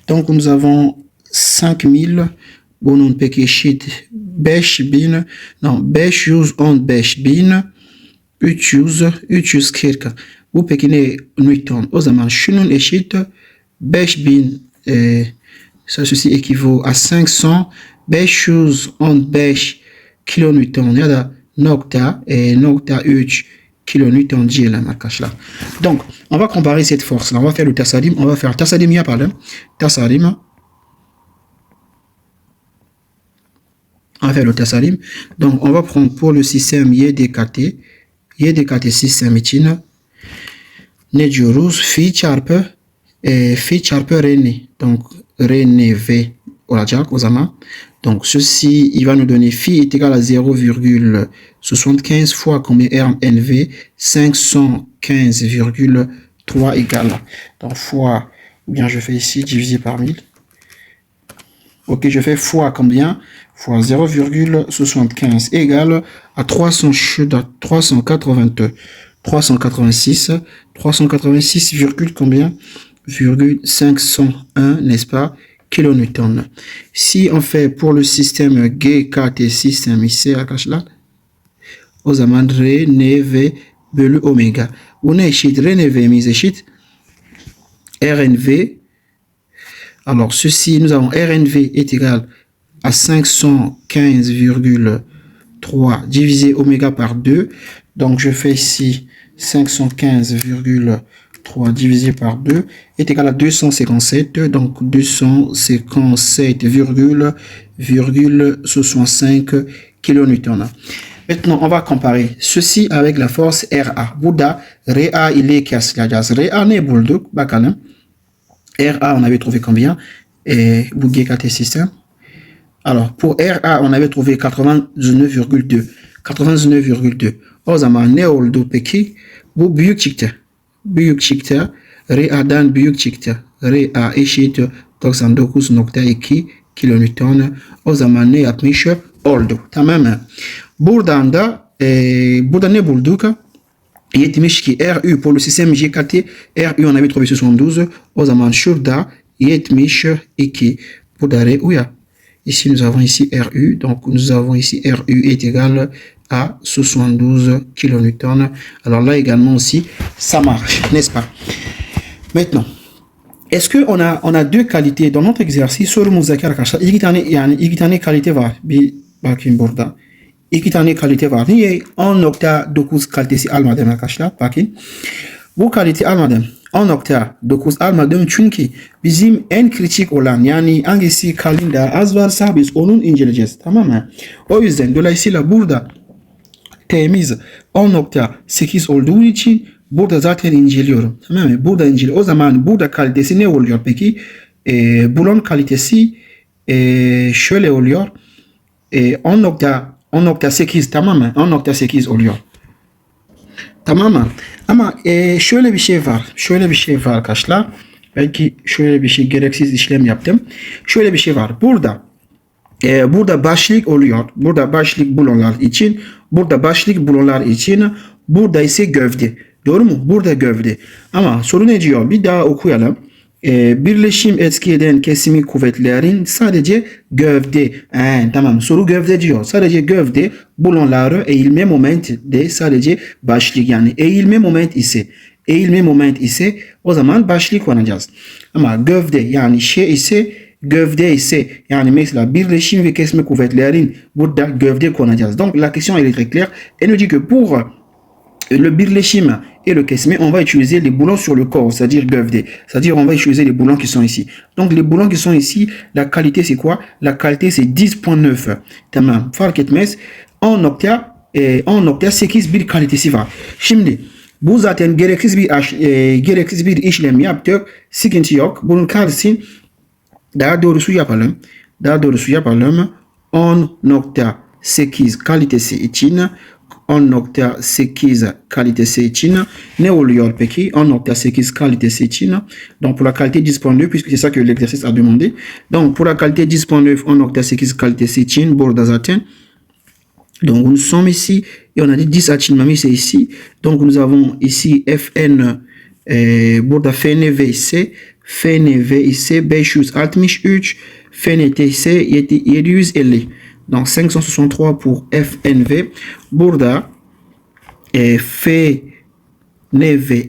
Donc nous avons 5000. Bunun peki eşit 5000. Non, 515.000. 340. Bu peki ne? Newton. O zaman şunun eşit 5000. Ça ceci équivaut à 515 kilonewton ya da nokta 3 kilonewton diyelim arkadaşlar. Donc, on va comparer cette force-là. On va faire le tassadim. On va faire tassadim yapalım. Tassadim. On va faire le tassadim. Donc, on va prendre pour le système YDKT. YDKT système için ne diyoruz? Fi çarpı Rn. Donc, Rnv olacak o zaman. Donc, ceci, il va nous donner phi est égal à 0,75 fois combien RNV 515,3 égale. Donc, fois, ou bien je fais ici divisé par 1000. Ok, je fais fois combien? Fois 0,75 égale à 386, combien? 501, n'est-ce pas? Kilonewton. Si on fait pour le système GKT système ici, o zaman R NV bölü omega. Bu ne eşit? R NV'miz eşit RNV. Alors ceci, nous avons RNV est égal à 515,3 divisé oméga par 2. Donc je fais ici 515,3 divisé par 2 est égal à 257. Donc 257,65 kN. Maintenant, on va comparer ceci avec la force RA. Bouddha, RA, il est casse la jazz. RA n'est bouldouk, bakanem. RA, on avait trouvé combien? Et Bougué système. Alors, pour RA, on avait trouvé 99,2. 99,2. O zaman ne oldu peki? Bu büyük çıktı. Büyük çıktı. RA'dan büyük çıktı. RA eşit 99,2 kilonewton. O zaman ne yapmış oldu? Tamam mı? Buradan da burada ne bulduk? 72 RU pour le système GKT. RU on avait trouvé 72. O zaman şurada 72 bu da RU'ya. Ici nous avons ici RU. Donc nous avons ici RU est égal à 72 kN. Alors là également aussi ça marche, n'est-ce pas? Maintenant, est-ce que on a deux qualités dans notre exercice sur Muzakir arkadaşlar? İki tane kalite var. Bir bakayım burada. İki tane kalite var. Niye 10.9 kalitesi almadım arkadaşlar? Bakın. Bu kalite almadım. 10.9 almadım çünkü bizim en kritik olan yani hangisi kalında az varsa biz onun inceleyeceğiz. Tamam mı? O yüzden dolayısıyla burada T'miz 10.8 olduğu için burada zaten inceliyorum. Tamam mı? Burada inceliyorum. O zaman burada kalitesi ne oluyor peki? Bulon kalitesi şöyle oluyor. 10.8 tamam mı? 10.8 oluyor. Tamam mı? Ama şöyle bir şey var. Şöyle bir şey var arkadaşlar. Belki şöyle bir şey gereksiz işlem yaptım. Şöyle bir şey var. Burada başlık oluyor. Burada başlık bulonlar için. Burada başlık bulonlar için. Burada ise gövde. Doğru mu? Burada gövde. Ama soru ne diyor? Bir daha okuyalım. Birleşim etki eden kesimi kuvvetlerin sadece gövde. Tamam. Soru gövde diyor. Sadece gövde bulonları eğilme moment de sadece başlık. Yani eğilme moment ise o zaman başlık kullanacağız. Ama gövde yani gövde ise yani mesela birleşim ve kesme kuvvetlerin burada gövde kullanacağız. Donc la question est très claire. Elle nous dit que pour le birleşim et le kesme, on va utiliser les boulons sur le corps, c'est-à-dire gövde. C'est-à-dire on va utiliser les boulons qui sont ici. Donc les boulons qui sont ici, la qualité c'est quoi? La qualité c'est 10.9. Tamam. Fark etmez. 10.8 bir kalitesi var. Şimdi bu zaten gereksiz bir işlem yaptık. Sıkıntı yok. Bunun karşısını daha doğrusu yapalım. 10.8 kalitesi için 10.8 kalitesi için ne oluyor peki? 10.8 kalitesi için. Donc pour la qualité 10.9 puisque c'est ça que l'exercice a demandé. Donc pour la qualité 10.9 10.8 kalitesi için burada zaten. Donc nous sommes ici et on a dit 10 açılmamı c'est ici. Donc nous avons ici Fn burada FNV ise 563 FNT ise 750. Donc 563 pour FNV. Burada FNV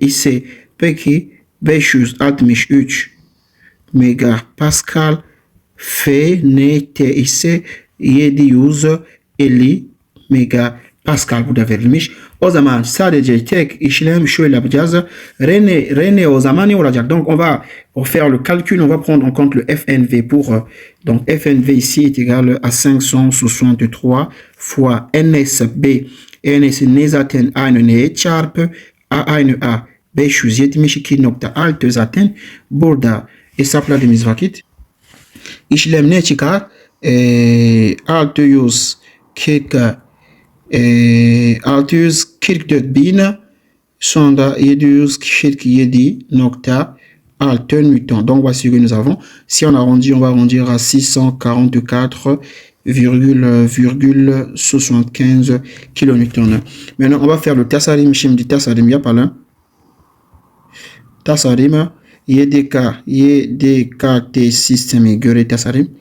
ise peki 563 megapascal. FNT ise 750 megapascal burada verilmiş. O zaman sadece tek işlem şöyle yapacağız. Rene o zaman ne olacak? Donc on va faire le calcul, on va prendre en compte le FNV pour donc FNV ici est égal à 563 fois NSB. NS ne zaten aynı neye çarpı A aynı A 572.6 zaten burada hesapladığımız vakit işlem ne çıkar? 644.000 sonra 747.6 newtons. Donc voici ce que nous avons. Si on arrondit, on va arrondir à 644,75 kilonewtons. Maintenant, on va faire le tasarim. Şimdi tasarim yapalım. Tasarim YDKT sistemi göre tasarim.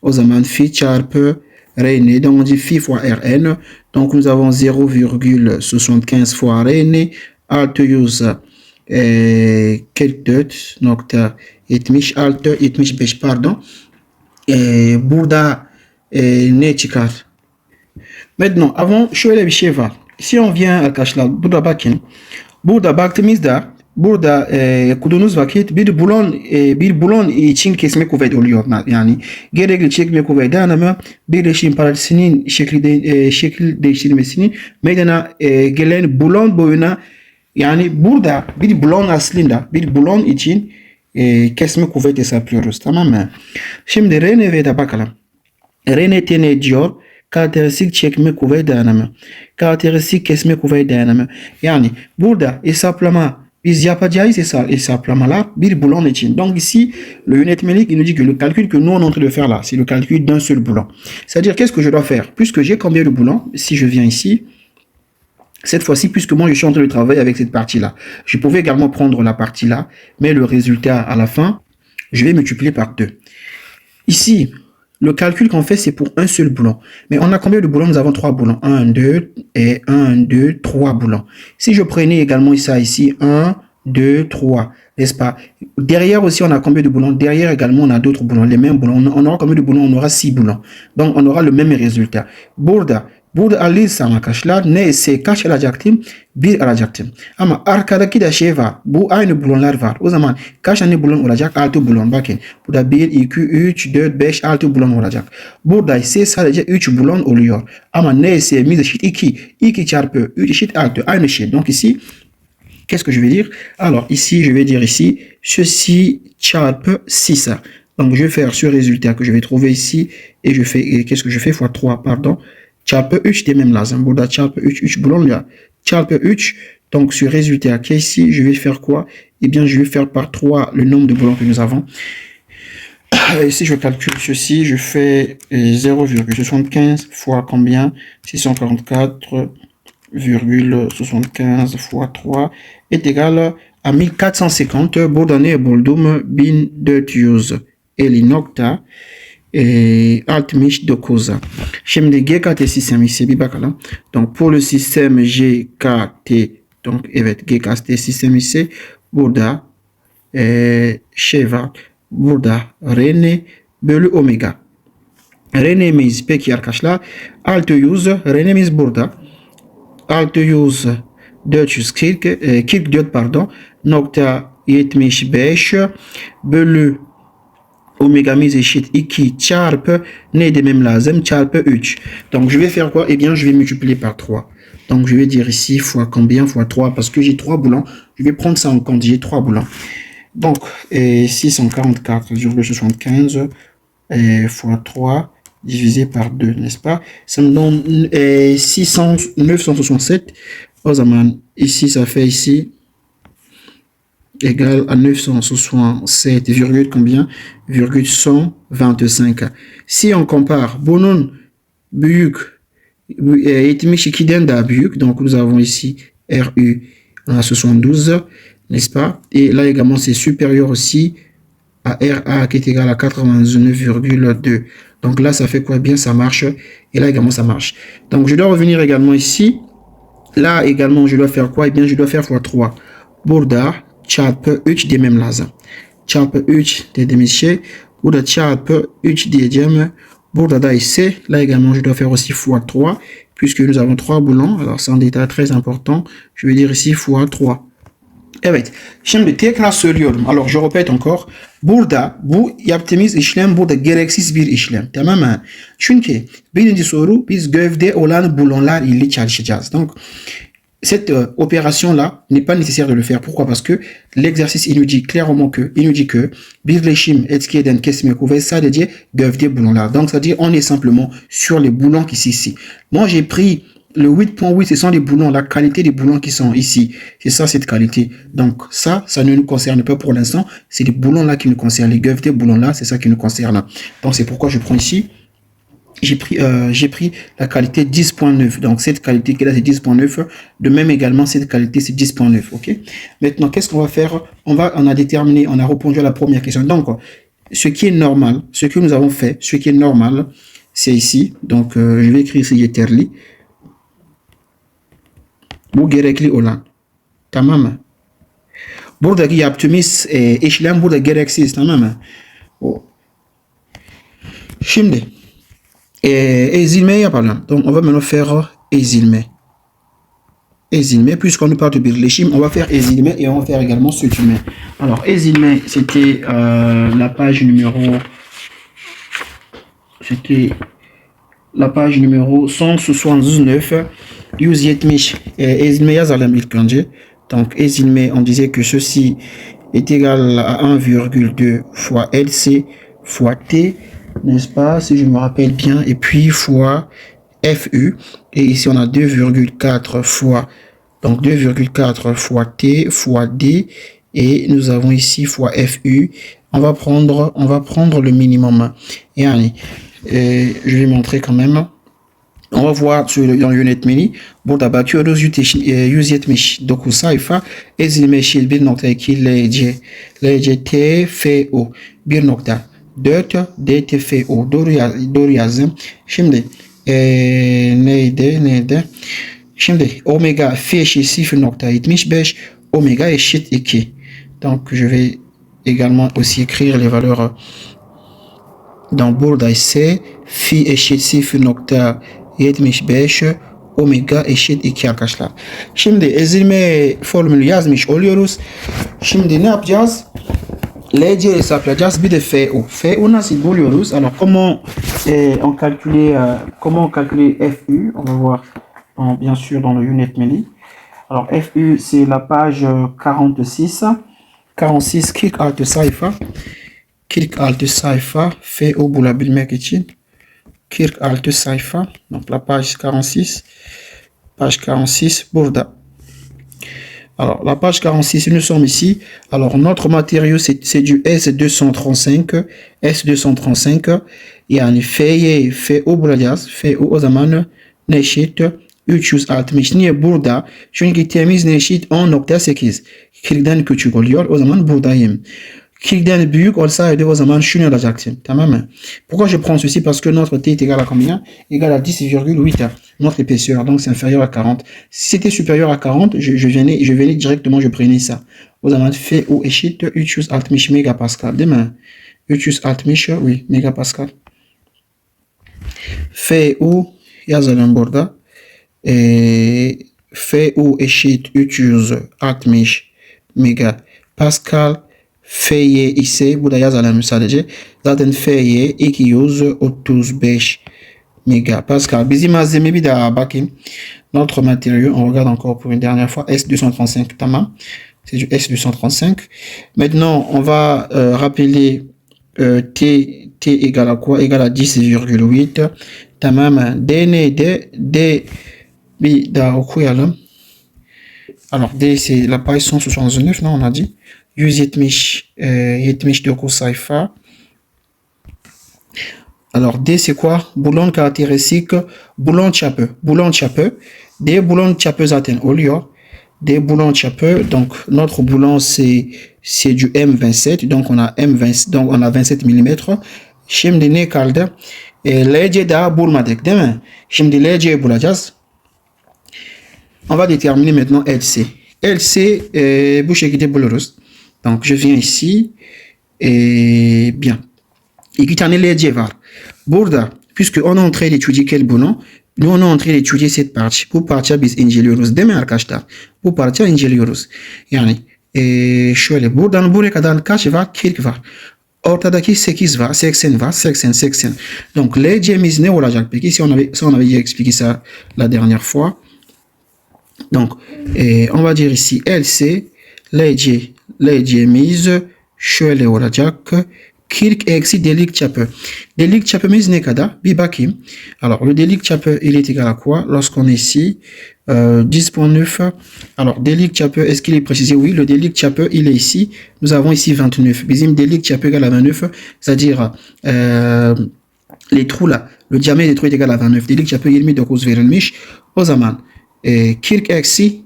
O zaman fi çarpı René. Donc, on dit phi fois Rn. Donc, nous avons 0,75 fois René. Alte use quelques nokta 75 pardon. Burada ne çıkar. Maintenant, avant şöyle bir şey var. Si on vient arkadaşlar burada bakın. Burada baktığımızda burada okuduğunuz vakit bir bulon için kesme kuvvet oluyor. Yani gerekli çekme kuvvet dayanımı birleşim paralelinin şekil değiştirmesinin meydana gelen bulon boyuna, yani burada bir bulon aslında bir bulon için kesme kuvvet hesaplıyoruz, tamam mı? Şimdi RNV'de bakalım. RNT ne diyor? Karakteristik çekme kuvvet dayanımı. Karakteristik kesme kuvvet dayanımı. Yani burada hesaplama, biz yapacağız hesaplamalar bir boulon için. Donc ici, le yönetmelik, il nous dit que le calcul que nous on est en train de faire là, c'est le calcul d'un seul boulon. C'est-à-dire, qu'est-ce que je dois faire? Puisque j'ai combien de boulons? Si je viens ici, cette fois-ci, puisque moi je suis en train de travailler avec cette partie-là, je pouvais également prendre la partie-là, mais le résultat à la fin, je vais multiplier par 2. Ici, le calcul qu'on fait, c'est pour un seul boulon. Mais on a combien de boulons? Nous avons 3 boulons. 1, 2, et 1, 2, 3 boulons. Si je prenais également ça ici, 1, 2, 3, n'est-ce pas? Derrière aussi, on a combien de boulons? Derrière également, on a d'autres boulons, les mêmes boulons. On aura combien de boulons? On aura 6 boulons. Donc, on aura le même résultat. Burada alırsa arkadaşlar neyse kaç alacaktım? 1 alacaktım. Ama arkadaki de şey var. Bu aynı bulonlar var. O zaman kaç tane bulon olacak? 6 bulon. Bakın. Burada 1, 2, 3, 4, 5, 6 bulon olacak. Burada ise sadece 3 bulon oluyor. Ama neyse mis eşit 2. 2 çarpı 3 eşit 6. Aynı şey. Donc ici, qu'est-ce que je vais dire? Alors ici, je vais dire ici, ceci çarpı 6. Donc je vais faire ce résultat que je vais trouver ici. Et je fais, qu'est-ce que je fais? Fois 3, pardon. Çarpı 3 demem lazım. Burada çarpı 3 bulon ya. Çarpı 3. Donc ce résultat qui est ici, je vais faire quoi? Eh bien, je vais faire par 3 le nombre de boulons que nous avons. Ici, je calcule ceci. Je fais 0,75 fois combien? 644,75 fois 3 est égal à 1450. Buradan buldum 1400 nokta 69. Şimdi GKT sistemi ise bir bakalım. Donc pour le système GKT, donc evet GKT sistemi ise burada şey var. Burada Rn bölü omega. Rn'miz peki arkadaşlar 600, Rn'miz burada 600 440 44 pardon nokta 75 bölü oméga eşit 2 çarpı ne demem lazım? Çarpı 3. Donc je vais faire quoi? Eh bien je vais multiplier par 3. Donc je vais dire ici fois combien? Fois 3 parce que j'ai 3 boulons. Je vais prendre ça en compte. J'ai 3 boulons. Donc 644,75 fois 3 divisé par 2, n'est-ce pas? Ça me donne 967. O zaman ici ça fait ici égal à 967, combien? 125. Si on compare bunun büyük 72'den daha büyük, donc nous avons ici RU à 72, n'est-ce pas? Et là également c'est supérieur aussi à RA qui est égal à 99,2. Donc là ça fait quoi? Bien, ça marche. Et là également ça marche. Donc je dois revenir également ici. Là également je dois faire quoi? Eh bien je dois faire x3. Burada çarpı 3 demem lazım. Çarpı 3 dediğimiz şey. Burada çarpı 3 diyeceğim. Burada da ise là également je dois faire aussi x3 puisque nous avons 3 boulons. Alors c'est un détail très important. Je vais dire ici x3. Evet. Şimdi tekrar söylüyorum. Alors je répète encore. Burada bu yaptığımız işlem burada gereksiz bir işlem. Tamam mı? Çünkü birinci soru biz gövde olan boulonlar ile çalışacağız. Donc cette opération-là n'est pas nécessaire de le faire. Pourquoi? Parce que l'exercice, il nous dit clairement que birleşim etki eden kesme kuvvet sadece gövde boulonlar. Donc, c'est-à-dire, on est simplement sur les boulons qui sont ici. Moi, j'ai pris le 8.8, ce sont les boulons, la qualité des boulons qui sont ici. C'est ça, cette qualité. Donc, ça ne nous concerne pas pour l'instant. C'est les boulons-là qui nous concernent. Les gövde boulons-là, c'est ça qui nous concerne. Donc, c'est pourquoi je prends ici. J'ai pris la qualité 10.9. Donc, cette qualité qui est là, c'est 10.9. De même également, cette qualité, c'est 10.9. OK? Maintenant, qu'est-ce qu'on va faire? On a déterminé, on a répondu à la première question. Donc, ce qui est normal, ce que nous avons fait, ce qui est normal, c'est ici. Donc, je vais écrire ici yeterli. Bu gerekli olan. Tamam mı? Buradaki yaptığımız işlem burada gereksiz. Tamam mı? Şimdi ezilme yapalım. Donc, on va maintenant faire ezilme. Ezilme, puisqu'on nous parle de birleşim, on va faire ezilme et on va faire également sökülme. Alors, ezilme, c'était la page numéro... C'était la page numéro 179. 170 ezilme yazalım ilk önce. Donc, ezilme, on disait que ceci est égal à 1,2 fois LC fois T, n'est-ce pas, si je me rappelle bien, et puis fois FU. Et ici, on a 2,4 fois, donc 2,4 fois T fois D. Et nous avons ici fois FU. On va prendre le minimum. Et allez, je vais montrer quand même. On va voir sur le yönetmeni. Burada bakıyoruz 179 sayfa. Ezilme eşit 1.2 LCTFO 1.4 DTFO. Doğru yazdım. Şimdi neydi? Şimdi omega fi eşit 0.75, omega eşit 2. Donc je vais également aussi écrire les valeurs dans burada ise fi eşit 0.75, omega eşit 2 arkadaşlar. Şimdi ezilme formülü yazmış oluyoruz. Şimdi ne yapacağız? LC hesaplayacağız, bir de FO. FO nasıl buluyoruz? Alors comment on calcule FU? On va voir bien sûr dans le yönetmeni. Alors FU c'est la page 46. 46 46 sayfa. 46 sayfa FO bulabilmek için. 46 sayfa. Donc la page 46. Page 46 burada. Alors la page 46, nous sommes ici. Alors notre matériau c'est du S235. S235. Yani FO bulacağız. FO o zaman ne eşit? 360. Niye burada? Çünkü temiz ne eşit? 10.8. Kirden küçük oluyor. O zaman buradayım. Kirden büyük olsaydı o zaman şunu olacaktım. Tamam mı? Pourquoi je prends ceci? Parce que notre T est égal à combien? Égal à 10,8. Notre épaisseur. Donc c'est inférieur à 40. Si c'était supérieur à 40, je venais directement, je prenais ça. O zaman FO eşit 360 megapascal. Değil mi? 360 oui megapascal. FO yazalım burada. FO eşit 360 megapascal. F'ye ise burada yazalım sadece. Zaten F'ye 235 megapascal. Bizim malzeme bir daha bakayım. Notre matériau, on regarde encore pour une dernière fois. S235, tamam. C'est du S235. Maintenant, on va rappeler T égale à quoi? Égale à 10,8. Tamam. D neydi? D bir daha okuyalım. Alors, D c'est la page 169, non, on a dit. 179 sayfa. Alors, D, c'est quoi? Boulon caractéristique, boulon çapı. Boulon çapı. D, boulon çapı zaten oluyor. D, boulon çapı. Donc, notre boulon, c'est du M27. Donc, on a M20, donc on a 27 mm. Şimdi ne kaldı? LC daha bulmadık, değil mi? Şimdi LC'yi bulacağız. On va déterminer maintenant LC. LC, bu şekilde buluruz. Donc, je viens ici. Et bien. İki tane LC var. Burada, puisque on est en train d'étudier quel boulon, nous on est en train d'étudier cette partie. Bu parça biz inceliyoruz değil mi arkadaşlar? Bu parça inceliyoruz. Yani şöyle buradan buraya kadar kaç var? 40 var. Ortadaki 8 var, 80 var, 80. Donc LC'miz ne olacak peki? Si on avait expliqué ça la dernière fois. Donc, on va dire ici LC, LC'miz şöyle olacak. 40 eksi delik çapı. Delik çapımız ne kadar? Bir bakayım. Alors, le delik çapı, il est égal à quoi? Lorsqu'on est ici, 10.9. Alors, delik çapı, est-ce qu'il est précisé? Oui, le delik çapı, il est ici. Nous avons ici 29. Bizim delik çapı égale à 29, c'est-à-dire les trous là, le diamètre des trous est égal à 29. Delik çapı 29 verilmiş. O zaman 40 eksi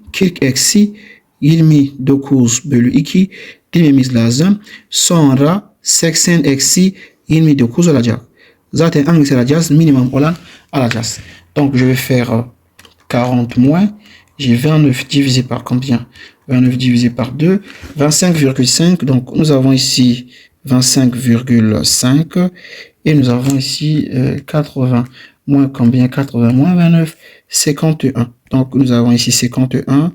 29 bölü 2 dememiz lazım. Sonra 80 eksi 29 olacak. zaten hangisi alacağız? Minimum olan alacağız. Donc je vais faire 40 moins. J'ai 29 divisé par combien? 29 divisé par 2. 25,5. Donc nous avons ici 25,5. Et nous avons ici 80 moins combien? 80 moins 29, 51. Donc nous avons ici 51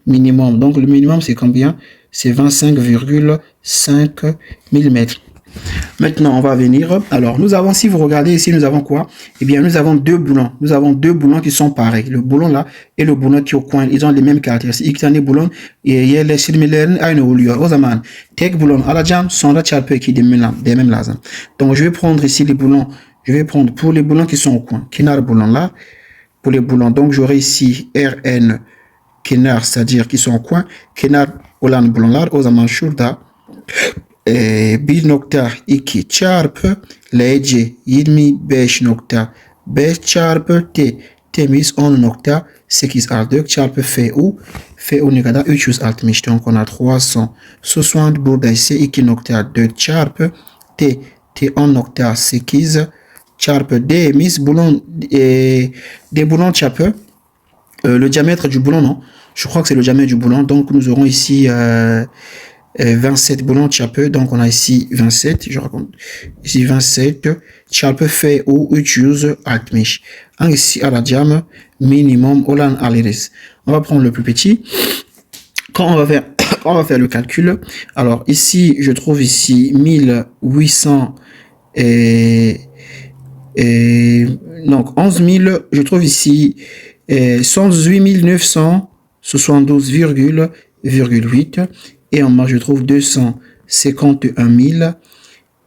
minimum. Donc le minimum c'est combien? C'est 25,5 mm. Maintenant, on va venir. Alors, nous avons, si vous regardez ici, nous avons quoi? Eh bien, nous avons deux boulons. Nous avons deux boulons qui sont pareils. Le boulon là et le boulon qui est au coin. Ils ont les mêmes caractéristiques. Il y a des boulons et il y a les similaires à une olio. Aux aman. Tek boulon à la jam sont là un peu qui des mêmes lazes. Donc, je vais prendre ici les boulons. Je vais prendre pour les boulons qui sont au coin. Kinar boulon là. Pour les boulons. Donc, j'aurai ici RN Kinar, c'est-à-dire qui sont au coin. Kinar Olan boulon là. Aux aman shurda. Bir nokta 2 çarpı LC 25.5 çarpı T temiz 10.8 aldık çarpı FU ne kadar 360 donc on a 360 burada ise 2.4 çarpı T 10.8 çarpı D'miz boulon des boulons çapı le diamètre du boulon non je crois que c'est le diamètre du boulon donc nous aurons ici 27 boulons çapı. Donc on a ici 27. Je raconte. Ici 27. Çarpı F ou 360. Hangisi alacağım? Minimum olan alırız. On va prendre le plus petit. Quand on va faire le calcul. Alors ici, je trouve ici 1800 donc 11 000. Je trouve ici 118 972,8. Et en bas, je trouve 251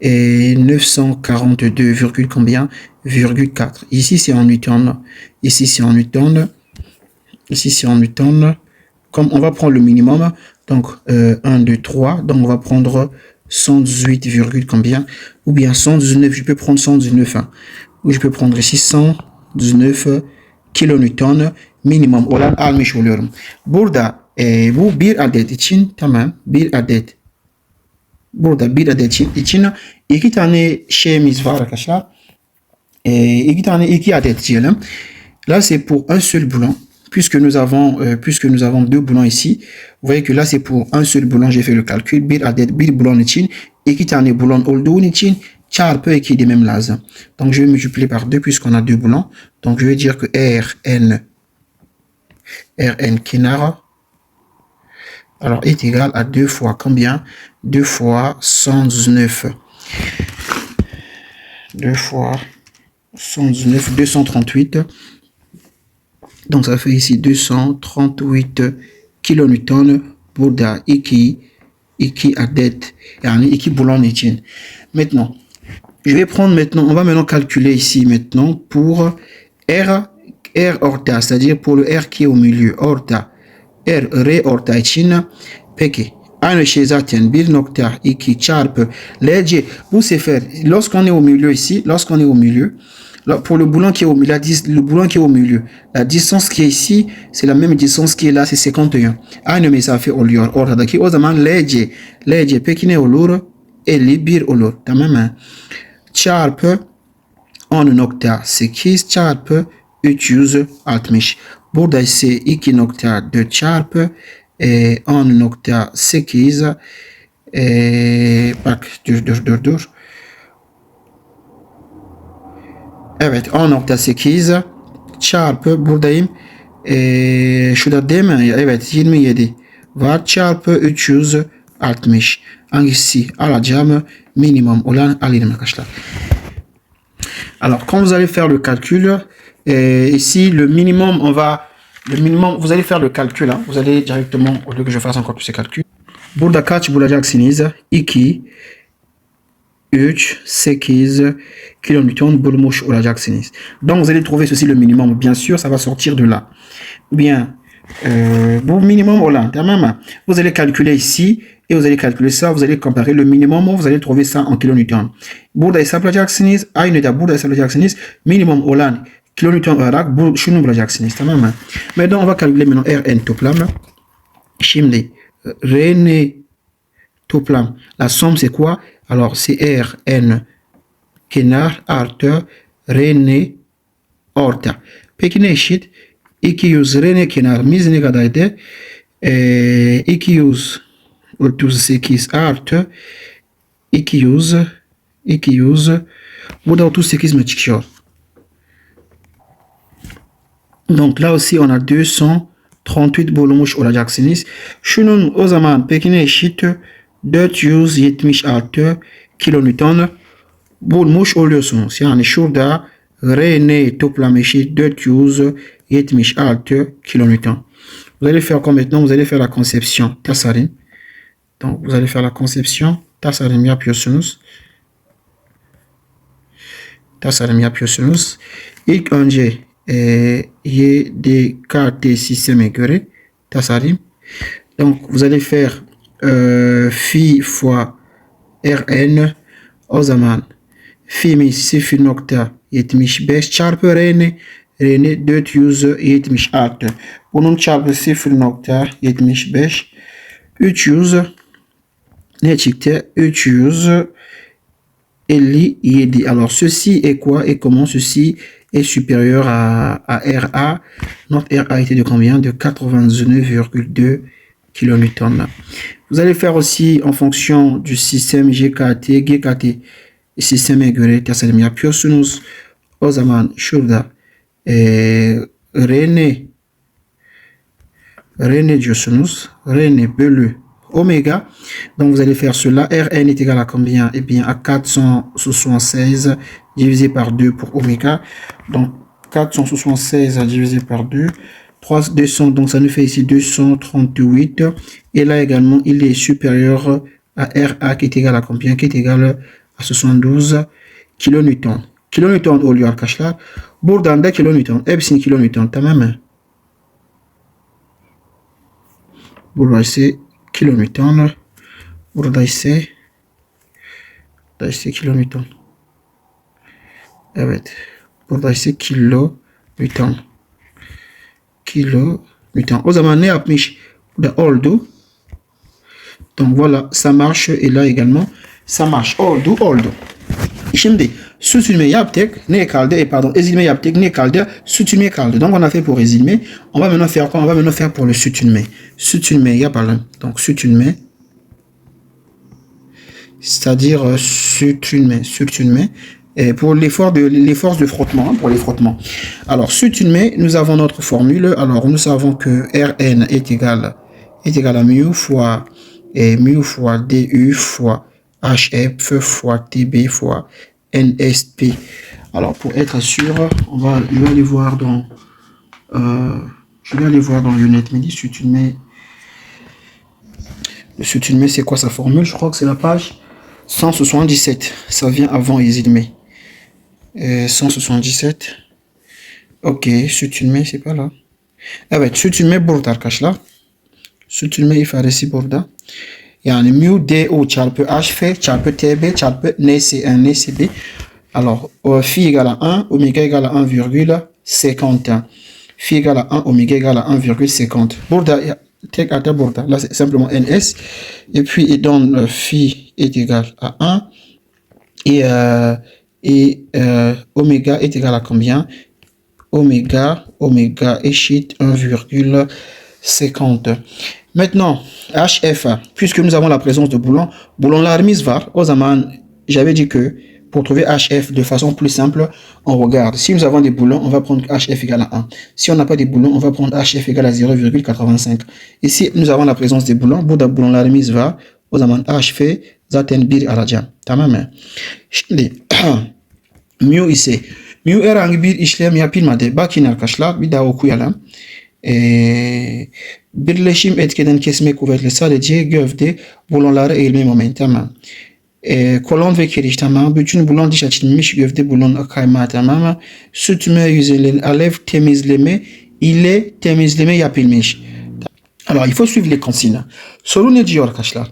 942, combien? 4. Ici, c'est en Newton. Ici, c'est en Newton. Ici, c'est en Newton. Comme on va prendre le minimum, donc 1, 2, 3. Donc, on va prendre 118, combien? Ou bien 119. Je peux prendre 119. Hein. Ou je peux prendre ici 119 kilonewton minimum olan almış oluyorum. Burada bu bir adet için tamam bir adet. Burada bir adet için iki tane şeyimiz var arkadaşlar. İki adet diyelim. Là c'est pour un seul boulon. Puisque nous avons deux boulons ici. Vous voyez que là c'est pour un seul boulon. J'ai fait le calcul. Bir adet bir boulon için iki tane boulon olduğu için çarpı 2 demem lazım. Donc je vais multiplier par 2 puisqu'on a deux boulons. Donc je vais dire que Rn Kinara alors est égal à 2 fois combien? 2 fois 119. 2 fois 119, 238. Donc ça fait ici 238 kilonewton burada 2 adet yani 2 boulon için. Maintenant, je vais prendre maintenant, on va maintenant calculer ici maintenant pour R orta, c'est-à-dire pour le R qui est au milieu, orta. R orta için peki aynı şey zaten 1.2 çarpı LC bu sefer lorsqu'on est au milieu ici, lorsqu'on est au milieu, pour le boulon qui est au milieu, le boulon qui est au milieu, la distance qui est ici, c'est la même distance qui est là, c'est 51. Aynı mesafe oluyor ortadaki. O zaman LC peki ne olur? 51 olur. Tamam mı? Çarpı 10.8 çarpı 360. Burada ise 2.4 çarpı 10.8 bak dur. Evet 10.8 çarpı buradayım. Şurada değil mi? Evet 27 var çarpı 360. Hangisi alacağım? Minimum olan alayım arkadaşlar. Alors quand vous allez faire le calcul, ici le minimum vous allez faire le calcul hein. Vous allez directement au lieu que je fasse encore plus ces calculs. Burada kaç bulacaksınız? 2 3 8 kilonewton bulmuş olacaksınız. Donc vous allez trouver ceci le minimum. Bien sûr, ça va sortir de là. Bien, bu minimum olan, tamam mı? Vous allez calculer ici et vous allez calculer ça. Vous allez comparer le minimum. Vous allez trouver ça en kilonewton. Burada hesaplayacaksınız. Aynı da burada hesaplayacaksınız. Minimum olan kilonewton olarak şunu bulacaksınız, tamam mı? Maintenant on va calculer maintenant Rn toplam. Şimdi Rn toplam. La somme c'est quoi? Alors c'est Rn kenar artı R orta. Peki ne eşit? 200 R kenarımız ne kadardı? 238 artı 200 burada 38 mi çıkıyor? Donc là aussi on a 238 bulmuş olacaksınız. Şunun o zaman peki ne eşit? 476 kilonewton bulmuş oluyorsunuz. Yani şurada R toplam eşit 476 kilonewton. Vous allez faire comme maintenant? Vous allez faire la conception. Tasarım. Donc vous allez faire la conception. Tasarım yapıyorsunuz. İlk önce YDKT sisteme göre tasarım. Donc vous allez faire phi fois Rn. O zaman phi'miz 0.75 çarpı Rn. Rn 476. Bunun çarpı 0.75 300 ne çıktı? 357. Alors ceci est quoi et comment ceci est supérieur à RA? Notre RA était de combien? De 89,2 kilonewtons. Vous allez faire aussi en fonction du système GKT sisteme göre tasarım yapıyorsunuz. O zaman şurada Rn diyorsunuz. Rn bölü oméga. Donc vous allez faire cela. Rn est égal à combien? Eh bien à 476 divisé par 2 pour oméga. Donc 476 divisé par 2. 200, donc ça nous fait ici 238. Et là également, il est supérieur à RA qui est égal à combien? Qui est égal à 72 kilonewton. Kilonewton oluyor arkadaşlar. Buradan da kilonewton. Hepsini kilonewton, tamam mı? Burada ise kilonewton. Burada ise kilonewton. Evet. Burada ise kilonewton. O zaman ne yapmış? Burada oldu. Donc voilà, ça marche et là également ça marche. Oldu. Şimdi sürtünme yaptık. Ne kaldı? Pardon, ezilme yaptık. Ne kaldı? Sürtünme kaldı. Donc on a fait pour ezilme. On va maintenant faire quoi? On va maintenant faire pour le sürtünme. Sürtünme yapalım. Donc sürtünme. C'est-à-dire sürtünme. Pour les forces de frottement, pour les frottements. Alors, sürtünme, nous avons notre formule. Alors, nous savons que Rn est égal à mu fois du fois Hf fois Tb fois Nsp. Alors, pour être sûr, je vais aller voir dans l'unité midi sürtünme. Le sürtünme, c'est quoi sa formule? Je crois que c'est la page 177. Ça vient avant ezilme. 177. Ok, sürtünme c'est pas là. Evet, sürtünme burada arkadaşlar. Sürtünme ifadesi burada. Yani mu du çarpı hf çarpı tb çarpı nc1 ncb. Alors, phi égale à 1, oméga égale à 1,50. Phi égale à 1, oméga égale à 1,50. Burada tek ata burada. Là, c'est simplement ns. Et puis, il donne phi est égal à 1. Et oméga est égal à combien? Oméga échite 1,50. Maintenant, HF, puisque nous avons la présence de boulon l'armise var, au zaman, j'avais dit que pour trouver HF de façon plus simple, on regarde. Si nous avons des boulons, on va prendre HF égale à 1. Si on n'a pas des boulons, on va prendre HF égale à 0,85. Ici, nous avons la présence des boulons. Boulon l'armise var, o zaman HF zaten 1 alacağım. Tamam mı? Şimdi mu ise herhangi bir işlem yapılmadı. Bakın arkadaşlar, bir daha okuyalım. Birleşim etkeden kesme kuvvetli sadece gövde bulonları eğilme momenti, tamam. Kolon ve kiriş, tamam. Bütün bulon diş açılmış, gövde bulon kayma, tamam. Sürtünme yüzeylerin alev temizleme ile temizleme yapılmış. Alors, il faut suivre les consignes. Soru ne diyor arkadaşlar?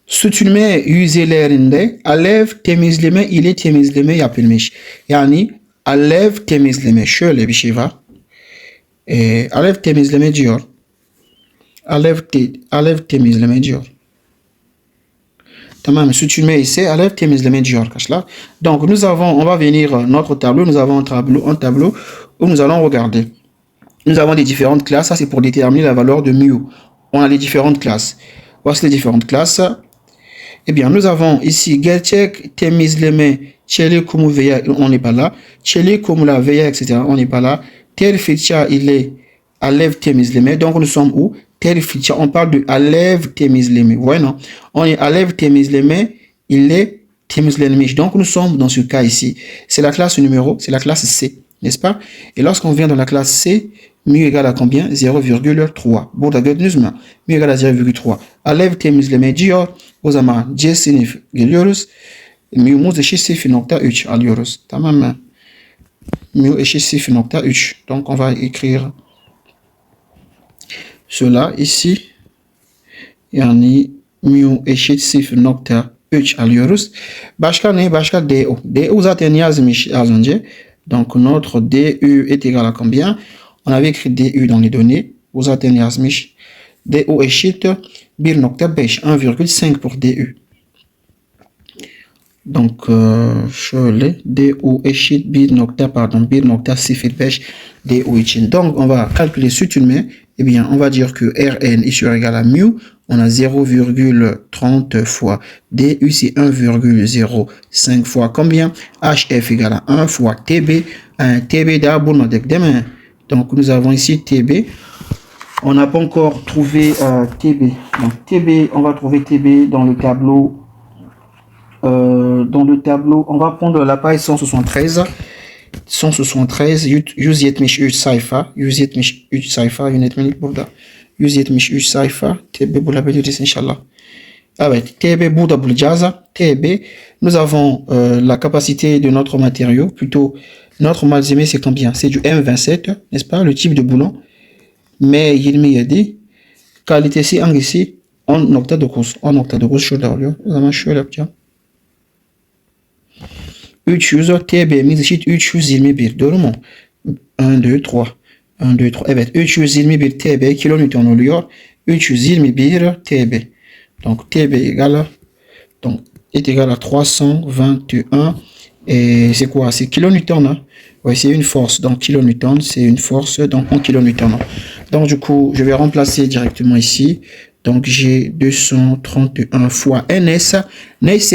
Sürtünme yüzeylerinde alev temizleme ile temizleme yapılmış. Yani alev temizleme, şöyle bir şey var. Alev temizleme diyor. Alev temizleme diyor. Tamam, sütülme ise alev temizleme diyor arkadaşlar. Donc nous avons, on va venir notre tableau, nous avons un tableau où nous allons regarder. Nous avons des différentes classes, ça c'est pour déterminer la valeur de mu. On a les différentes classes. Voici les différentes classes. Eh bien, nous avons ici gerçek temizleme, çelik kumu veya, on n'est pas là. Çelik kumula veya, etc. On n'est pas là. Tel fırça ile alev temizleme. Donc nous sommes où? Tel fırça, on parle de alev temizleme. Vous voyez, non? On est alev temizleme, il est temizlenmiş. Donc nous sommes dans ce cas ici. C'est la classe numéro, c'est la classe C, n'est-ce pas? Et lorsqu'on vient dans la classe C, mu égale à combien? 0,3. Burada gördünüz mü? Mu égale à 0,3. Alev temizleme diyor. O zaman C sınıf geliyoruz. Mu'muz eşit 0,3 alıyoruz. Tamam mı? Mu eşit 0,3. Donc on va écrire cela ici. Yani mu eşit 0,3 alıyoruz. Başka ne? Başka DU. DU zaten yazmış az önce. Donc notre DU est égal à combien? On avait écrit DU dans les données. Bu zaten yazmış. DU eşit 1,5. 1,5 pour DU. Donc şöyle DU eşit 1,05 DU için. Donc on va calculer sütülme. Eh bien on va dire que Rn est sur égal à mu. On a 0,30 fois DU, c'est 1,05 fois combien? HF égale à 1 fois TB. TB d'abord, donc nous avons ici TB. On n'a pas encore trouvé TB. Donc TB, on va trouver TB dans le tableau. On va prendre la page 173. 173, 173 sayfa. 173 sayfa yönetmenlik burada. 173 sayfa. TB bulabiliriz inşallah. Evet, TB burada bulacağız. TB, nous avons la capacité de notre matériau, plutôt notre malzeme c'est combien? C'est du M27, n'est-ce pas? Le type de boulon. Mais 27, kalitesi hangisi? 10.9. 10.9 şurada oluyor. O zaman şöyle yapacağım. 300 TB'miz eşit 321. Doğru mu? 1, 2, 3. 1, 2, 3. Evet, 321 TB kilonewton oluyor. 321 TB. Donc TB égale, donc est égal à 321. Et c'est quoi? C'est kilonewton. Hein? Oui, c'est une force. Donc kilonewton, c'est une force donc en kilonewton. Donc du coup, je vais remplacer directement ici. Donc j'ai 231 fois NS. NS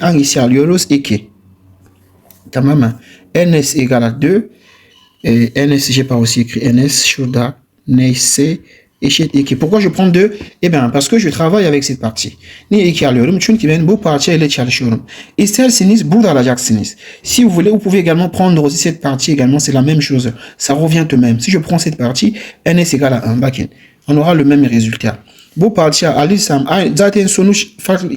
hangisi alıyoruz? 2. Tamam. NS égale à 2. Et NS, j'ai pas aussi écrit NS. Şurada NS eşit 2. Pourquoi je prends 2? Eh bien parce que je travaille avec cette partie. Niye 2 alıyorum? Çünkü ben bu parça ile çalışıyorum. İsterseniz burada alacaksınız. Si vous voulez, vous pouvez également prendre aussi cette partie également. C'est la même chose. Ça revient tout même. Si je prends cette partie, NS égale à 1. Bakın. On aura le même résultat. Bu parça alırsam zaten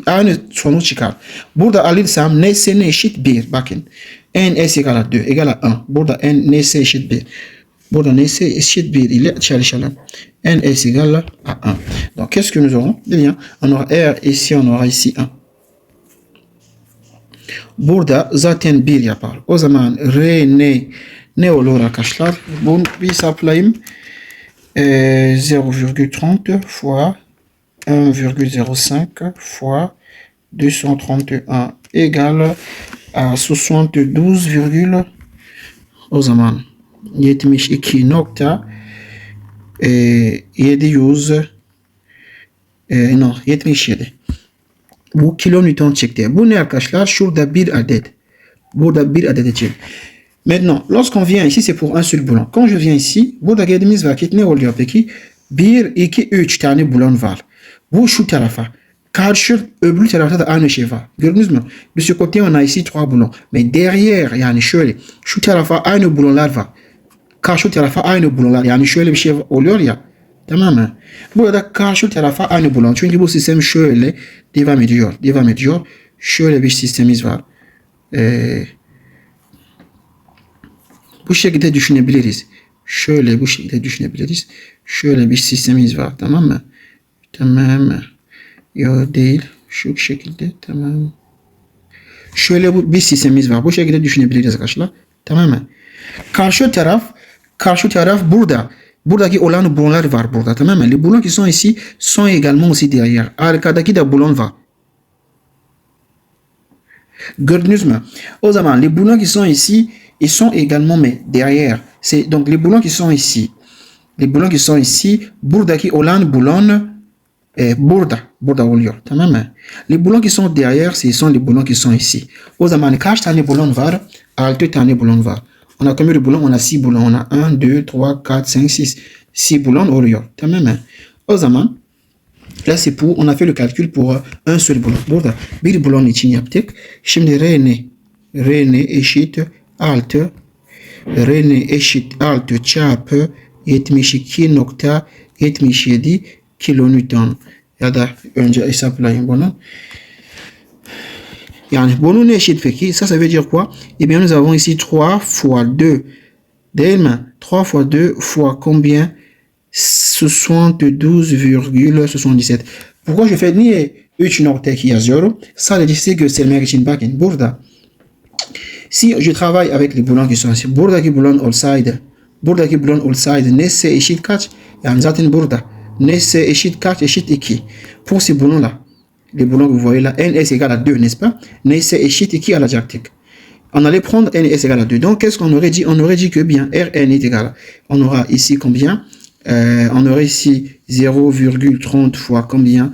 aynı sonuç çıkar. Burada alırsam NS eşit 1. Bakın. NS égale à 2. Égale à 1. Burada NS eşit 1. Burada NS eşit 1 ile çalışalım. NS égale à 1. Donc qu'est-ce que nous aurons? Eh bien, on aura R ici, on aura ici 1. Burada zaten 1 yapar. O zaman R ne olur arkadaşlar? Bunu bir hesaplayayım. 0,30 fois 1,05 fois 231 égale à 72, o zaman 72.700 non 77. Bu kilonewton çıktı. Bu ne arkadaşlar? Şurada bir adet. Burada bir adet için. Maintenant, lorsqu'on vient ici, c'est pour un seul boulon. Quand je viens ici, burada geldiğimiz vakit ne oluyor peki? 1, 2, 3 tane boulon var. Bu şu tarafa. Karşı öbür tarafta da aynı şey var. Gördünüz mü? De ce côté, on a ici 3 boulons. Mais derrière, yani şöyle, şu tarafa aynı boulonlar var. Karşı tarafa aynı boulonlar. Yani şöyle bir şey oluyor ya. Tamam mı? Burada karşı tarafa aynı boulon. Çünkü bu sistem şöyle devam ediyor. Devam ediyor. Şöyle bir sistemimiz var. Bu şekilde düşünebiliriz. Şöyle bu şekilde düşünebiliriz. Şöyle bir sistemimiz var. Tamam mı? Tamam mı? Yok değil. Şu şekilde. Tamam. Şöyle bir sistemimiz var. Bu şekilde düşünebiliriz arkadaşlar. Tamam mı? Karşı taraf burada. Buradaki olan boulonlar var burada. Tamam mı? Les boulons qui sont ici sont également aussi derrière. Arkadaki de boulon var. Gördünüz mü? O zaman les boulons qui sont ici, ils sont également mais derrière. C'est donc les boulons qui sont ici. Les boulons qui sont ici, buradaki olan boulon burada oluyor. Tamam mı? Les boulons qui sont derrière, ce sont les boulons qui sont ici. O zaman kaç tane boulon var? 6 tane boulon var. On a combien de boulons? On a 6 boulons. On a 1, 2, 3, 4, 5, 6. 6 boulons oluyor. Tamam mı? O zaman là c'est pour, on a fait le calcul pour un seul boulon. Burada bir boulon için yaptık. Şimdi R eşit 6. R eşit 6 çarpı 72.77 kilonewton. Ya da önce hesaplayın bunu. Yani bunun eşit peki? Ça veut dire quoi? Eh bien nous avons ici 3 fois 2. Değil mi? 3 fois 2 fois combien? 72,77. Pourquoi je fais niye 3 noktaki yazıyorum? Sadece size göstermek için bakın burada. Si je travaille avec les boulons qui sont ici. Buradaki boulon olsaydı neyse eşit kaç? Yani zaten burada. Neyse eşit kaç? Eşit 2. Pour ces boulons là. Les boulons que vous voyez là, n est égal à 2, n'est-ce pas? Neyse eşit 2 alacaktık. On allait prendre n est égal à 2. Donc qu'est-ce qu'on aurait dit? On aurait dit que bien Rn est égal. On aura ici combien? On aurait ici 0,30 fois combien?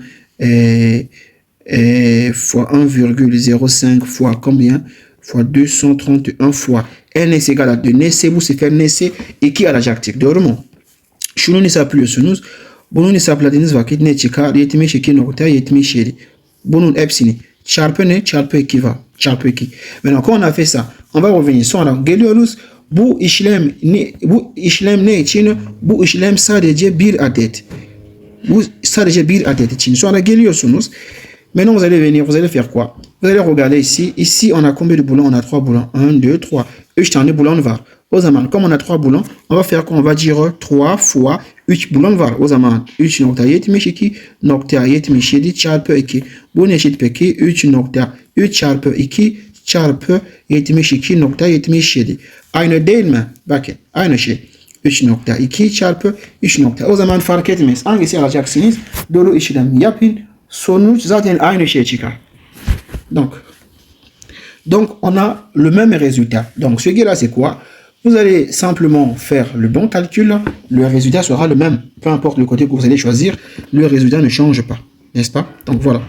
Fois 1,05 fois combien? Fois 231 fois n est égal à 2. Neyse bu sefer neyse 2 alacaktık. Doğru mu? Şunu hesaplıyorsunuz. Bunu hesapladığınız vakit ne çıkar? 72.77. Bunun hepsini çarpı ne? Çarpı 2 var. Çarpı 2. Maintenant quand on a fait ça, on va revenir. Sonra geliyoruz. Bu işlem ne için? Bu işlem sadece bir adet. Bu sadece bir adet için. Sonra geliyorsunuz. Maintenant vous allez venir, vous allez faire quoi? Vous allez regarder ici. Ici on a combien de boulons? On a 3 boulons. 1, 2, 3. 3 tane boulons var. O zaman comme on a 3 boulons, on va faire quoi? On va dire 3 fois 3 boulons var. O zaman 3.72.77 çarpı 2. Bu ne eşit peki? 3.3 çarpı 2 çarpı 72.77. Aynı değil mi? Bakın aynı şey. 3.2 çarpı 3. O zaman fark etmez. Hangisi alacaksınız? Doğru işlem yapın. Sonuç zaten aynı şey çıkar. Donc on a le même résultat. Donc ce qui est là c'est quoi? Vous allez simplement faire le bon calcul, le résultat sera le même. Peu importe le côté que vous allez choisir, le résultat ne change pas. N'est-ce pas? Donc voilà.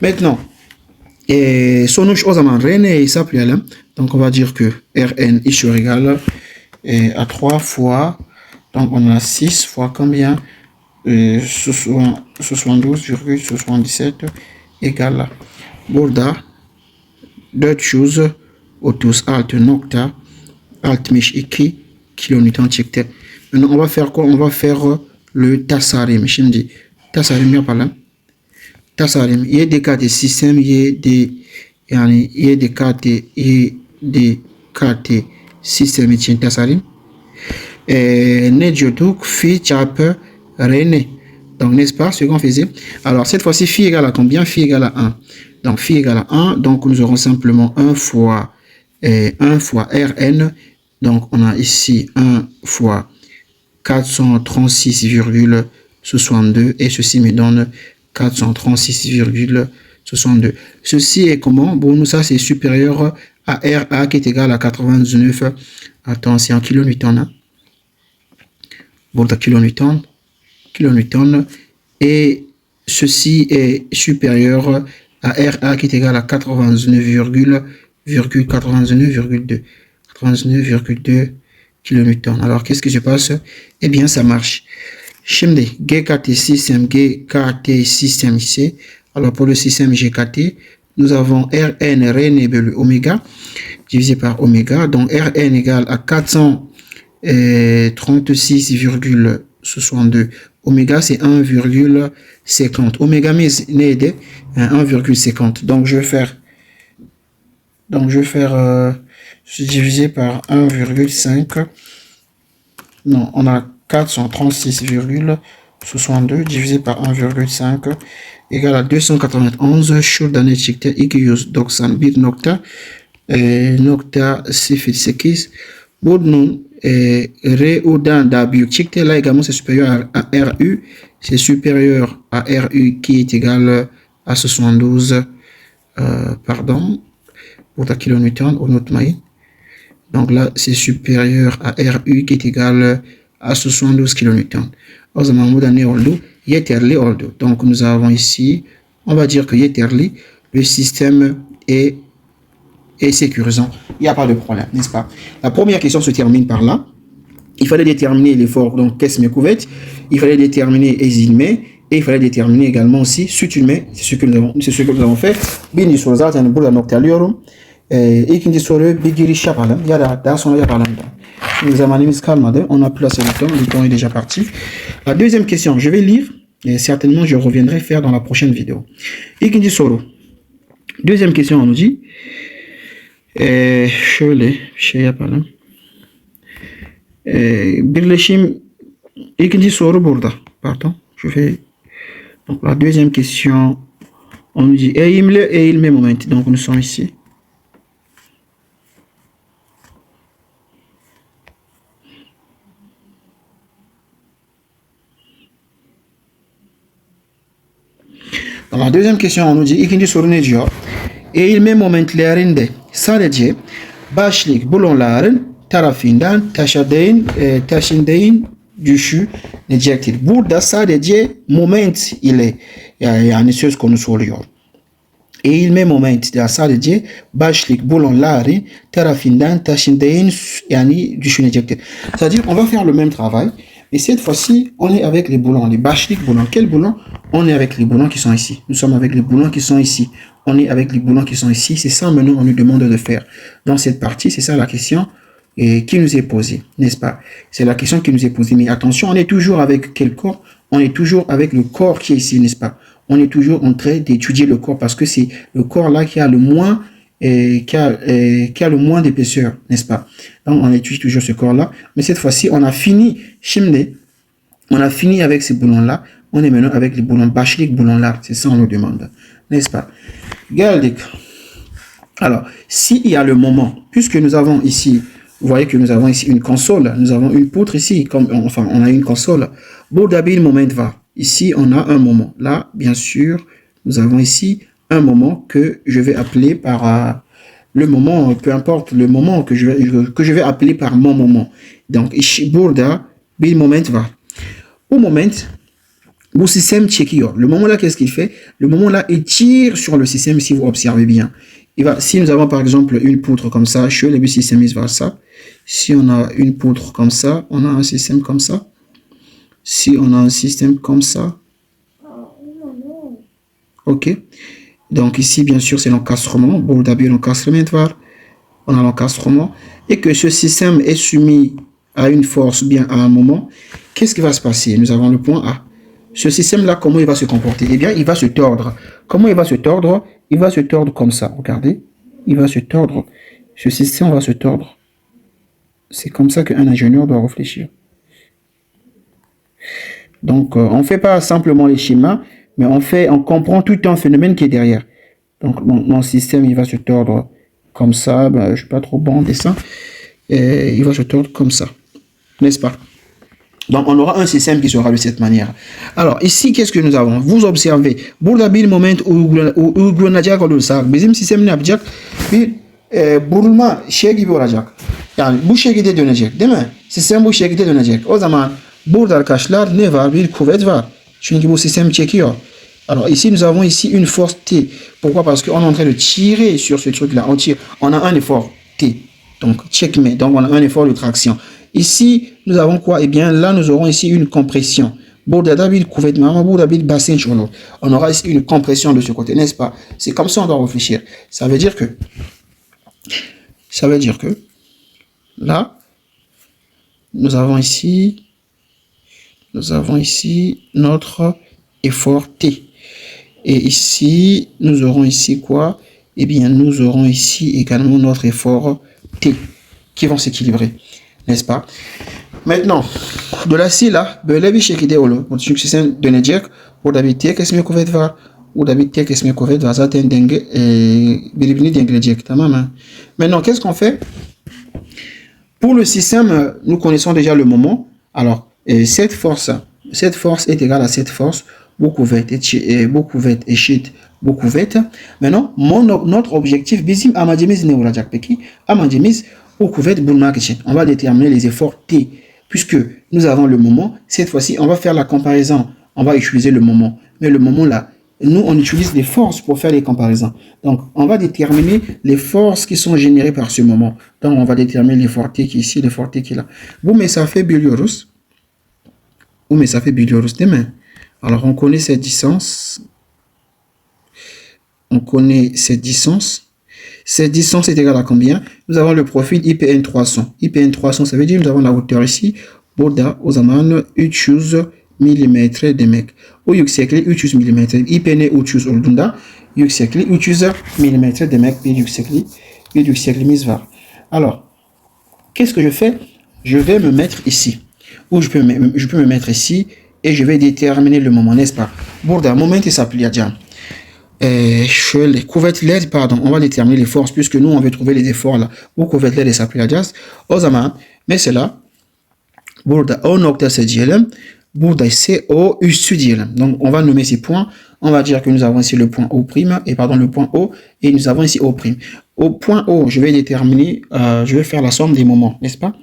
Maintenant, sonuç o zaman Rn hesaplayalım. Donc on va dire que Rn est égal à 3 fois, donc on a 6 fois combien? 72,77 égale burada 436 kilonewton çıktı. Maintenant on va faire quoi? On va faire le tasarım. Şimdi tasarım yapalım. Tasarım YDKT sistem yani YDKT sistem için tasarım. Ne diyorduk? Phi çarpı Rn. Donc n'est-ce pas ce qu'on faisait? Alors cette fois-ci phi égale à combien? Phi égale à 1. Donc phi égale à 1. Donc nous aurons simplement 1 fois Rn. Donc on a ici 1 fois 436,62 et ceci me donne 436,62. Ceci est comment? Bon, nous ça c'est supérieur à RA qui est égal à 99. Attends, c'est en kilonewton. Hein? Bon, kilonewton. Et ceci est supérieur à RA qui est égal à 99,2 kilonewton. Alors qu'est-ce qui se passe? Eh bien ça marche. Şimdi GKT système ici. Alors pour le système GKT, nous avons Rn belle oméga divisé par oméga. Donc Rn égale à 436,62. Oméga c'est 1,50. Oméga mais n'est 1,50. Donc je vais faire divisé par 1,5. Non, on a 436,62 divisé par 1,5 égale à 291. Şuradan çıktı 291 nokta 08. Bunun R'den daha büyük çıktı. Là également c'est supérieur à RU. C'est supérieur à RU qui est égal à 72. pour ta kilonewton au notre moyenne. Donc là, c'est supérieur à RU qui est égal à 72 kN. Donc nous avons ici, on va dire que le système est sécurisant. Il n'y a pas de problème, n'est-ce pas? La première question se termine par là. Il fallait déterminer l'effort, donc qu'est-ce que couverte. Il fallait déterminer Esilme. Et il fallait déterminer également aussi Sutume. C'est ce que nous avons fait. Bini sur ça, c'est un bout de noctalium. Et qui dit sur le bigiri chapalam. Il y a là, son yapalam. Nous avons mis calme. On a placé le temps est déjà parti. La deuxième question, je vais lire. Et certainement, je reviendrai faire dans la prochaine vidéo. Et qui dit sur deuxième question, on nous dit. Chez yapalam. Birleşim ikinci soru burada. Pardon, je vais. Donc la deuxième question, on nous dit eğilme moment. Donc nous sommes ici. Dans la deuxième question, on nous dit ikinci soru ne diyor? Eğilme momentlerinde sadece başlık bulonların tarafından taşındığın düşünecektir. Burada sadece moment ile yani söz konusu oluyor. Eğilme moment da sadece başlık bulonların tarafından taşındığın yani düşünecektir. C'est-à-dire on va faire le même travail et cette fois-ci on est avec les boulons, les başlık boulons. Quels boulons? On est avec les boulons qui sont ici. Nous sommes avec les boulons qui sont ici. On est avec les boulons qui sont ici. C'est ça maintenant on nous demande de faire. Dans cette partie, c'est ça la question qui nous est posée, n'est-ce pas? C'est la question qui nous est posée. Mais attention, on est toujours avec quel corps? On est toujours avec le corps qui est ici, n'est-ce pas? On est toujours en train d'étudier le corps parce que c'est le corps là qui a le moins qui a le moins d'épaisseur, n'est-ce pas? Donc on étudie toujours ce corps là. Mais cette fois-ci, on a fini on a fini avec ces boulons là. On est maintenant avec les boulons başlık boulons là. C'est ça on nous demande, n'est-ce pas? Regardez. Alors, s'il y a le moment, puisque nous avons ici, vous voyez que nous avons ici une console, nous avons une poutre ici, enfin on a une console. Bordabil moment va. Ici on a un moment. Là, bien sûr, nous avons ici un moment que je vais appeler par le moment, peu importe le moment que je vais appeler par mon moment. Donc, bordabil moment va. Au moment, le système çekiyor. Le moment là, qu'est-ce qu'il fait? Le moment là, il tire sur le système si vous observez bien. Si nous avons par exemple une poutre comme ça, le système il va ça. Si on a une poutre comme ça, on a un système comme ça. Si on a un système comme ça. Ok. Donc ici, bien sûr, c'est l'encastrement. Bon, d'abord, l'encastrement, on a l'encastrement. Et que ce système est soumis à une force, bien à un moment. Qu'est-ce qui va se passer? Nous avons le point A. Ce système-là, comment il va se comporter? Eh bien, il va se tordre. Comment il va se tordre? Il va se tordre comme ça. Regardez. Il va se tordre. Ce système va se tordre. C'est comme ça qu'un ingénieur doit réfléchir. Donc, on ne fait pas simplement les schémas, mais on comprend tout un phénomène qui est derrière. Donc, mon système, il va se tordre comme ça. Ben, je ne suis pas trop bon en dessin. Et il va se tordre comme ça. N'est-ce pas? Donc, on aura un système qui sera de cette manière. Alors, ici, qu'est-ce que nous avons? Vous observez. Burada bir moment uygulanacak olursa, bizim sistemin yapacak bir burulma şey gibi olacak. Yani bu şekilde dönecek, değil mi? Sistem bu şekilde dönecek. O zaman burada arkadaşlar ne var? Bir kuvvet var. Çünkü bu sistem çekiyor. Alors, ici, nous avons ici une force T. Pourquoi? Parce qu'on est en train de tirer sur ce truc-là. On tire. On a un effort T. Donc, checkmate. Donc, on a un effort de traction. Ici, nous avons quoi? Eh bien, là, nous aurons ici une compression. On aura ici une compression de ce côté, n'est-ce pas? C'est comme ça on doit réfléchir. Ça veut dire que là, nous avons ici notre effort T. Et ici, nous aurons ici quoi? Eh bien, nous aurons ici également notre effort T qui vont s'équilibrer. N'est-ce pas? Maintenant, de la là, böyle bir şekilde olur. Çünkü sen dönecek. Orada bir tek esme kuvvet var. Orada bir tek esme kuvvet var. Zaten birbirini dengeleyecek. Tamam mı? Maintenant, qu'est-ce qu'on fait? Pour le système, nous connaissons déjà le moment. Alors, cette force est égale à cette force. Bu kuvvet eşit bu kuvvet. Maintenant notre objectif bizim amacımız ne olacak peki? Amacımız o kuvvet bulmak için. On va déterminer les efforts T. Puisque nous avons le moment, cette fois-ci, on va faire la comparaison. On va utiliser le moment. Mais le moment là, nous, on utilise les forces pour faire les comparaisons. Donc, on va déterminer les forces qui sont générées par ce moment. Donc, on va déterminer l'effort T qui est ici, l'effort T qui est là. Bu mesafe biliyoruz. Bu mesafe biliyoruz değil mi? Alors, on connaît cette distance. On connaît cette distance. Cette distance est égale à combien? Nous avons le profil IPN 300. IPN 300, ça veut dire que nous avons la hauteur ici. Burada o zaman 300 milimetre demek. O yüksekliği 300 milimetre. IPN 300 olduğunda yüksekliği 300 milimetre demek bir yüksekliğimiz var. Alors, qu'est-ce que je fais? Je vais me mettre ici. Ou je peux me mettre ici et je vais déterminer le moment, n'est-ce pas? Burada moment hesaplayacağım. Kuvvetler, pardon, on va déterminer les forces puisque nous on veut trouver les efforts là. Bu kuvvetleri hesaplayacağız. O zaman mesela burada O noktası diyelim. Burada ise O üssü diyelim. Donc on va nommer ces points. On va dire que nous avons ici le point O prime et pardon le point O et nous avons ici O prime. Au point O, je vais déterminer, je vais faire la somme des moments, n'est-ce pas?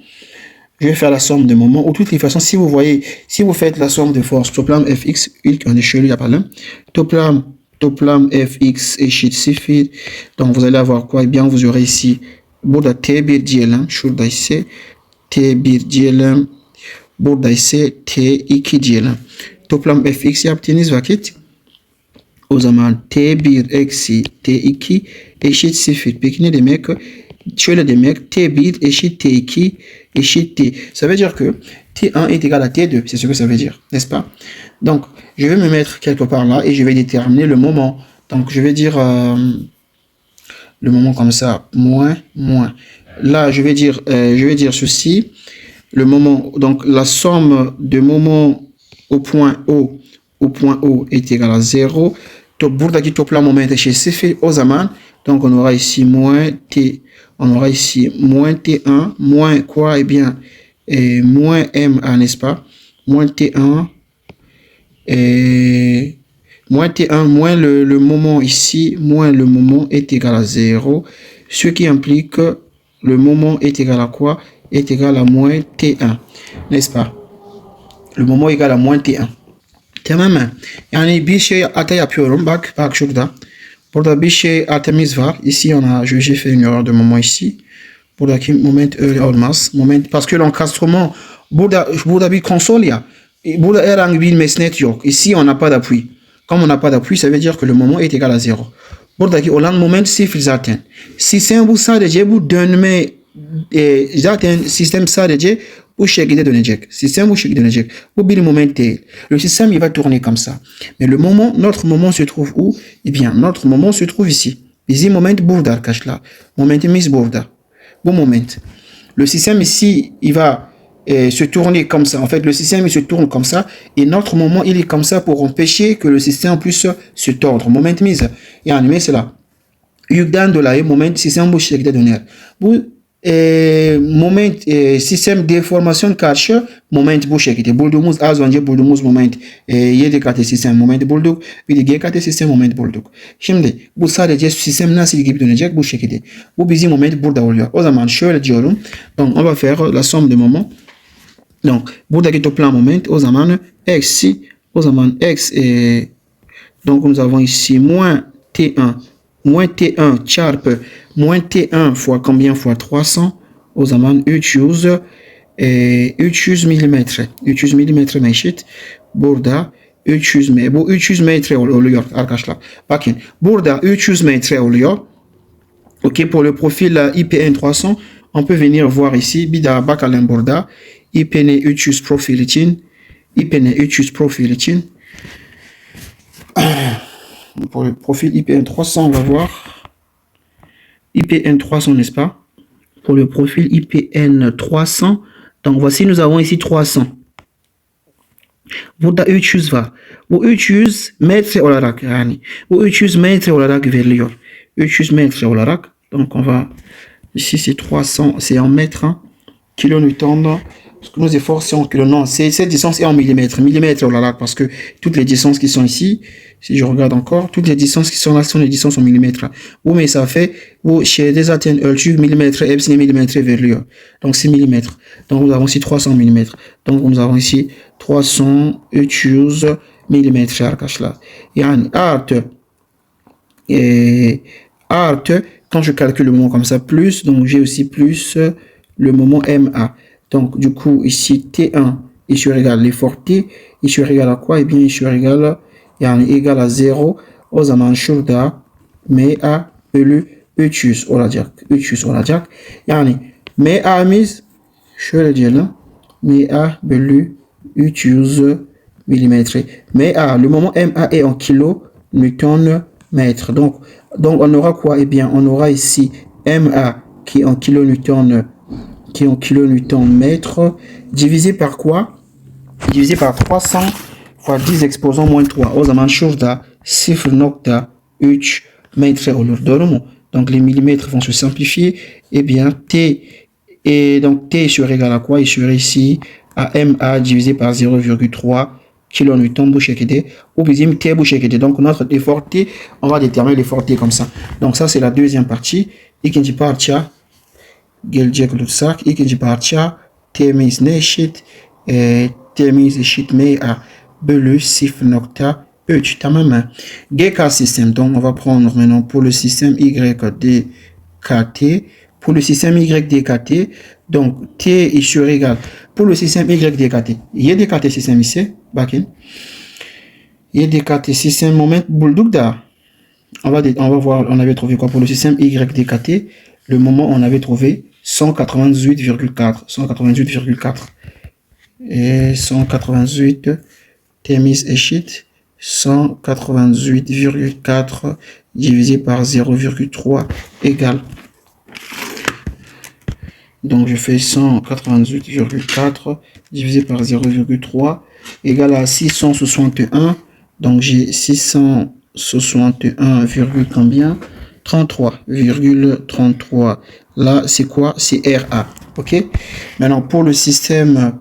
Je vais faire la somme des moments. De toutes les façons, si vous voyez, si vous faites la somme de forces, toplam fx ilk önce yapalım. Toplam fx eşit 0. Donc vous allez avoir quoi? Eh bien vous aurez ici burada t1 diyelim. Şurada ise t1 diyelim. Burada ise t2 diyelim. Toplam fx yaptığınız vakit o zaman t1 eksi t2 eşit 0. Peki ne demek? Şöyle demek t1 eşit t2 eşit t. Ça veut dire que t1 est égal à t2. C'est ce que ça veut dire, n'est-ce pas? Donc, je vais me mettre quelque part là et je vais déterminer le moment. Donc, je vais dire le moment comme ça, moins. Là, je vais dire ceci. Le moment, donc la somme de moments au point O est égale à 0. Buradaki toplam moment eşit 0 o zaman. Donc, on aura ici moins t. On aura ici moins t1, moins quoi? Eh bien, moins ma, n'est-ce pas? Moins t1. Et moins t1 moins le moment ici, moins le moment est égal à 0. Ce qui implique que le moment est égal à quoi? Est égal à moins t1. N'est-ce pas? Le moment est égal à moins t1. Tamamen. Yani bir şey ata yapıyorum. Bak şurada. Burada bir şey atemiz var. Ici on a, j'ai fait une erreur de moment ici. Buradaki moment öyle olmaz. Moment parce que l'encastrement burada bir konsol ya. Burada herhangi bir mesnet yok. Ici on n'a pas d'appui. Comme on n'a pas d'appui, ça veut dire que le moment est égal à 0. Buradaki olan moment sıfır zaten. Sistem bu sadece bu dönme zaten sistem sadece bu şekilde dönecek. Sistem bu şekilde dönecek. Bu bir moment değil. Le système il va tourner comme ça. Mais le moment, notre moment se trouve où? Eh bien, notre moment se trouve ici. Bizim moment burada arkadaşlar. Momentimiz burada. Bu moment. Le système ici, il va se tourner comme ça. En fait, le système il se tourne comme ça et notre moment il est comme ça pour empêcher que le système puisse se tordre. Momentimiz yani mesela yükden dolayı moment sistem bu şekilde döner. Bu moment sistem deformasyon karşı moment bu şekilde. Bulduğumuz az önce bulduğumuz moment 7 katı sistem moment bulduk. Bir de G katı sistem moment bulduk. Şimdi bu sadece sistem nasıl gibi dönecek bu şekilde. Bu bizim moment burada oluyor. O zaman şöyle diyorum. Donc on va faire la somme de moment. Donc buradaki toplam moment o zaman eksi o zaman x donc nous avons ici moins t1 çarpı moins t1 fois combien fois 300 o zaman 300 milimetre. 300 milimetre eşit. Burada 300 metre. Bu 300 metre oluyor arkadaşlar. Bakın burada 300 metre oluyor. Ok, pour le profil IPN 300 on peut venir voir ici. Bir daha bakalım burada. IPN 300 profil için. IPN 300 profil için. Pour le profil IPN 300, on va voir. IPN 300, n'est-ce pas? Pour le profil IPN 300, donc voici, nous avons ici 300. Burada 300 var. Bu 300 metre olarak yani. Bu 300 metre olarak veriliyor. 300 metre olarak. Donc on va... Ici c'est 300, c'est en mètres. Hein. Kilonewton Nous efforçons en kilo. Non, cette distance est en millimètres. Millimètres, oh là là, parce que toutes les distances qui sont ici, si je regarde encore, toutes les distances qui sont là sont les distances en millimètres. Oui, mais ça fait, chez des atteintes, millimètres, c'est millimètres vers lui. Donc, c'est millimètres. Donc, nous avons ici 300 millimètres. Donc, nous avons ici 300 millimètres. Art, quand je calcule le moment comme ça, plus, donc j'ai aussi plus le moment MA. Donc, du coup, ici, T1 est sur égal à l'effort T, est sur égal à quoi? Eh bien, est sur égal à 0 aux amanchurda, mais à bölü 300 olacak. 300 olacak. Yani, MA mise, şöyle diyelim, MA bölü 300 millimètres. MA, le moment MA est en kilonewton mètre. Donc, on aura quoi? Eh bien, on aura ici MA qui est en kilonewton mètre, divisé par quoi? Divisé par 300 fois 10 exposant moins 3. O zaman şurada 0.3 metre olur. Doğru mu? Donc les millimètres vont se simplifier. Eh bien, T sur égal à quoi? Il serait ici à MA divisé par 0,3 kilonewton bu şekilde. Ou bizim T bu şekilde. Donc notre effort T, on va déterminer l'effort T comme ça. Donc ça c'est la deuxième partie. İkinci parça gelecek olursak, ikinci parça temiz ne eşit? Temiz eşit MA bölü 0.3. Tamam mı? GK système. Donc on va prendre maintenant pour le système YDKT. Pour le système YDKT, donc T est sur égal. Pour le système YDKT, YDKT système ici, bakın. YDKT système moment bulduk da. On va voir, on avait trouvé quoi pour le système YDKT? Le moment on avait trouvé 188,4. 188,4. Et 188 temiz eşit 188,4 divisé par 0,3 égale. Donc je fais 188,4 divisé par 0,3 égale à 661. Donc j'ai 661, combien? 33,33. Là, c'est quoi? C'est RA. Ok? Maintenant, pour le système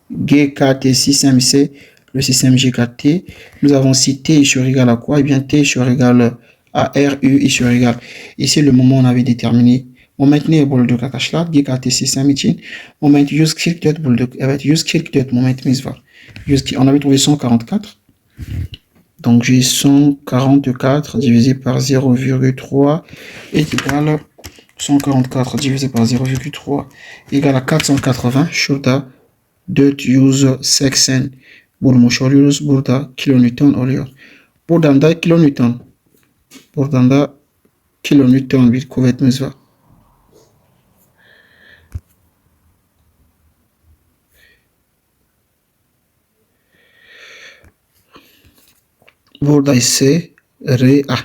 GKT, système C, le système GKT, nous avons ici T sur égal à quoi? Eh bien, T sur égal à RU et sur égal. Ici, le moment on avait déterminé. Moment ne bulduk arkadaşlar? GKT système için. Moment 144 bulduk. Evet, 144 momentimiz var. On avait trouvé 144. Donc j'ai 144 divisé par 0,3 est égal 144 divisé par 0,3 égale à 480. Şurada 480 bulmuş oluyoruz. Burada kilonewton oluyor. Buradan da kilonewton bir kuvvetimiz var. Burada ise RA.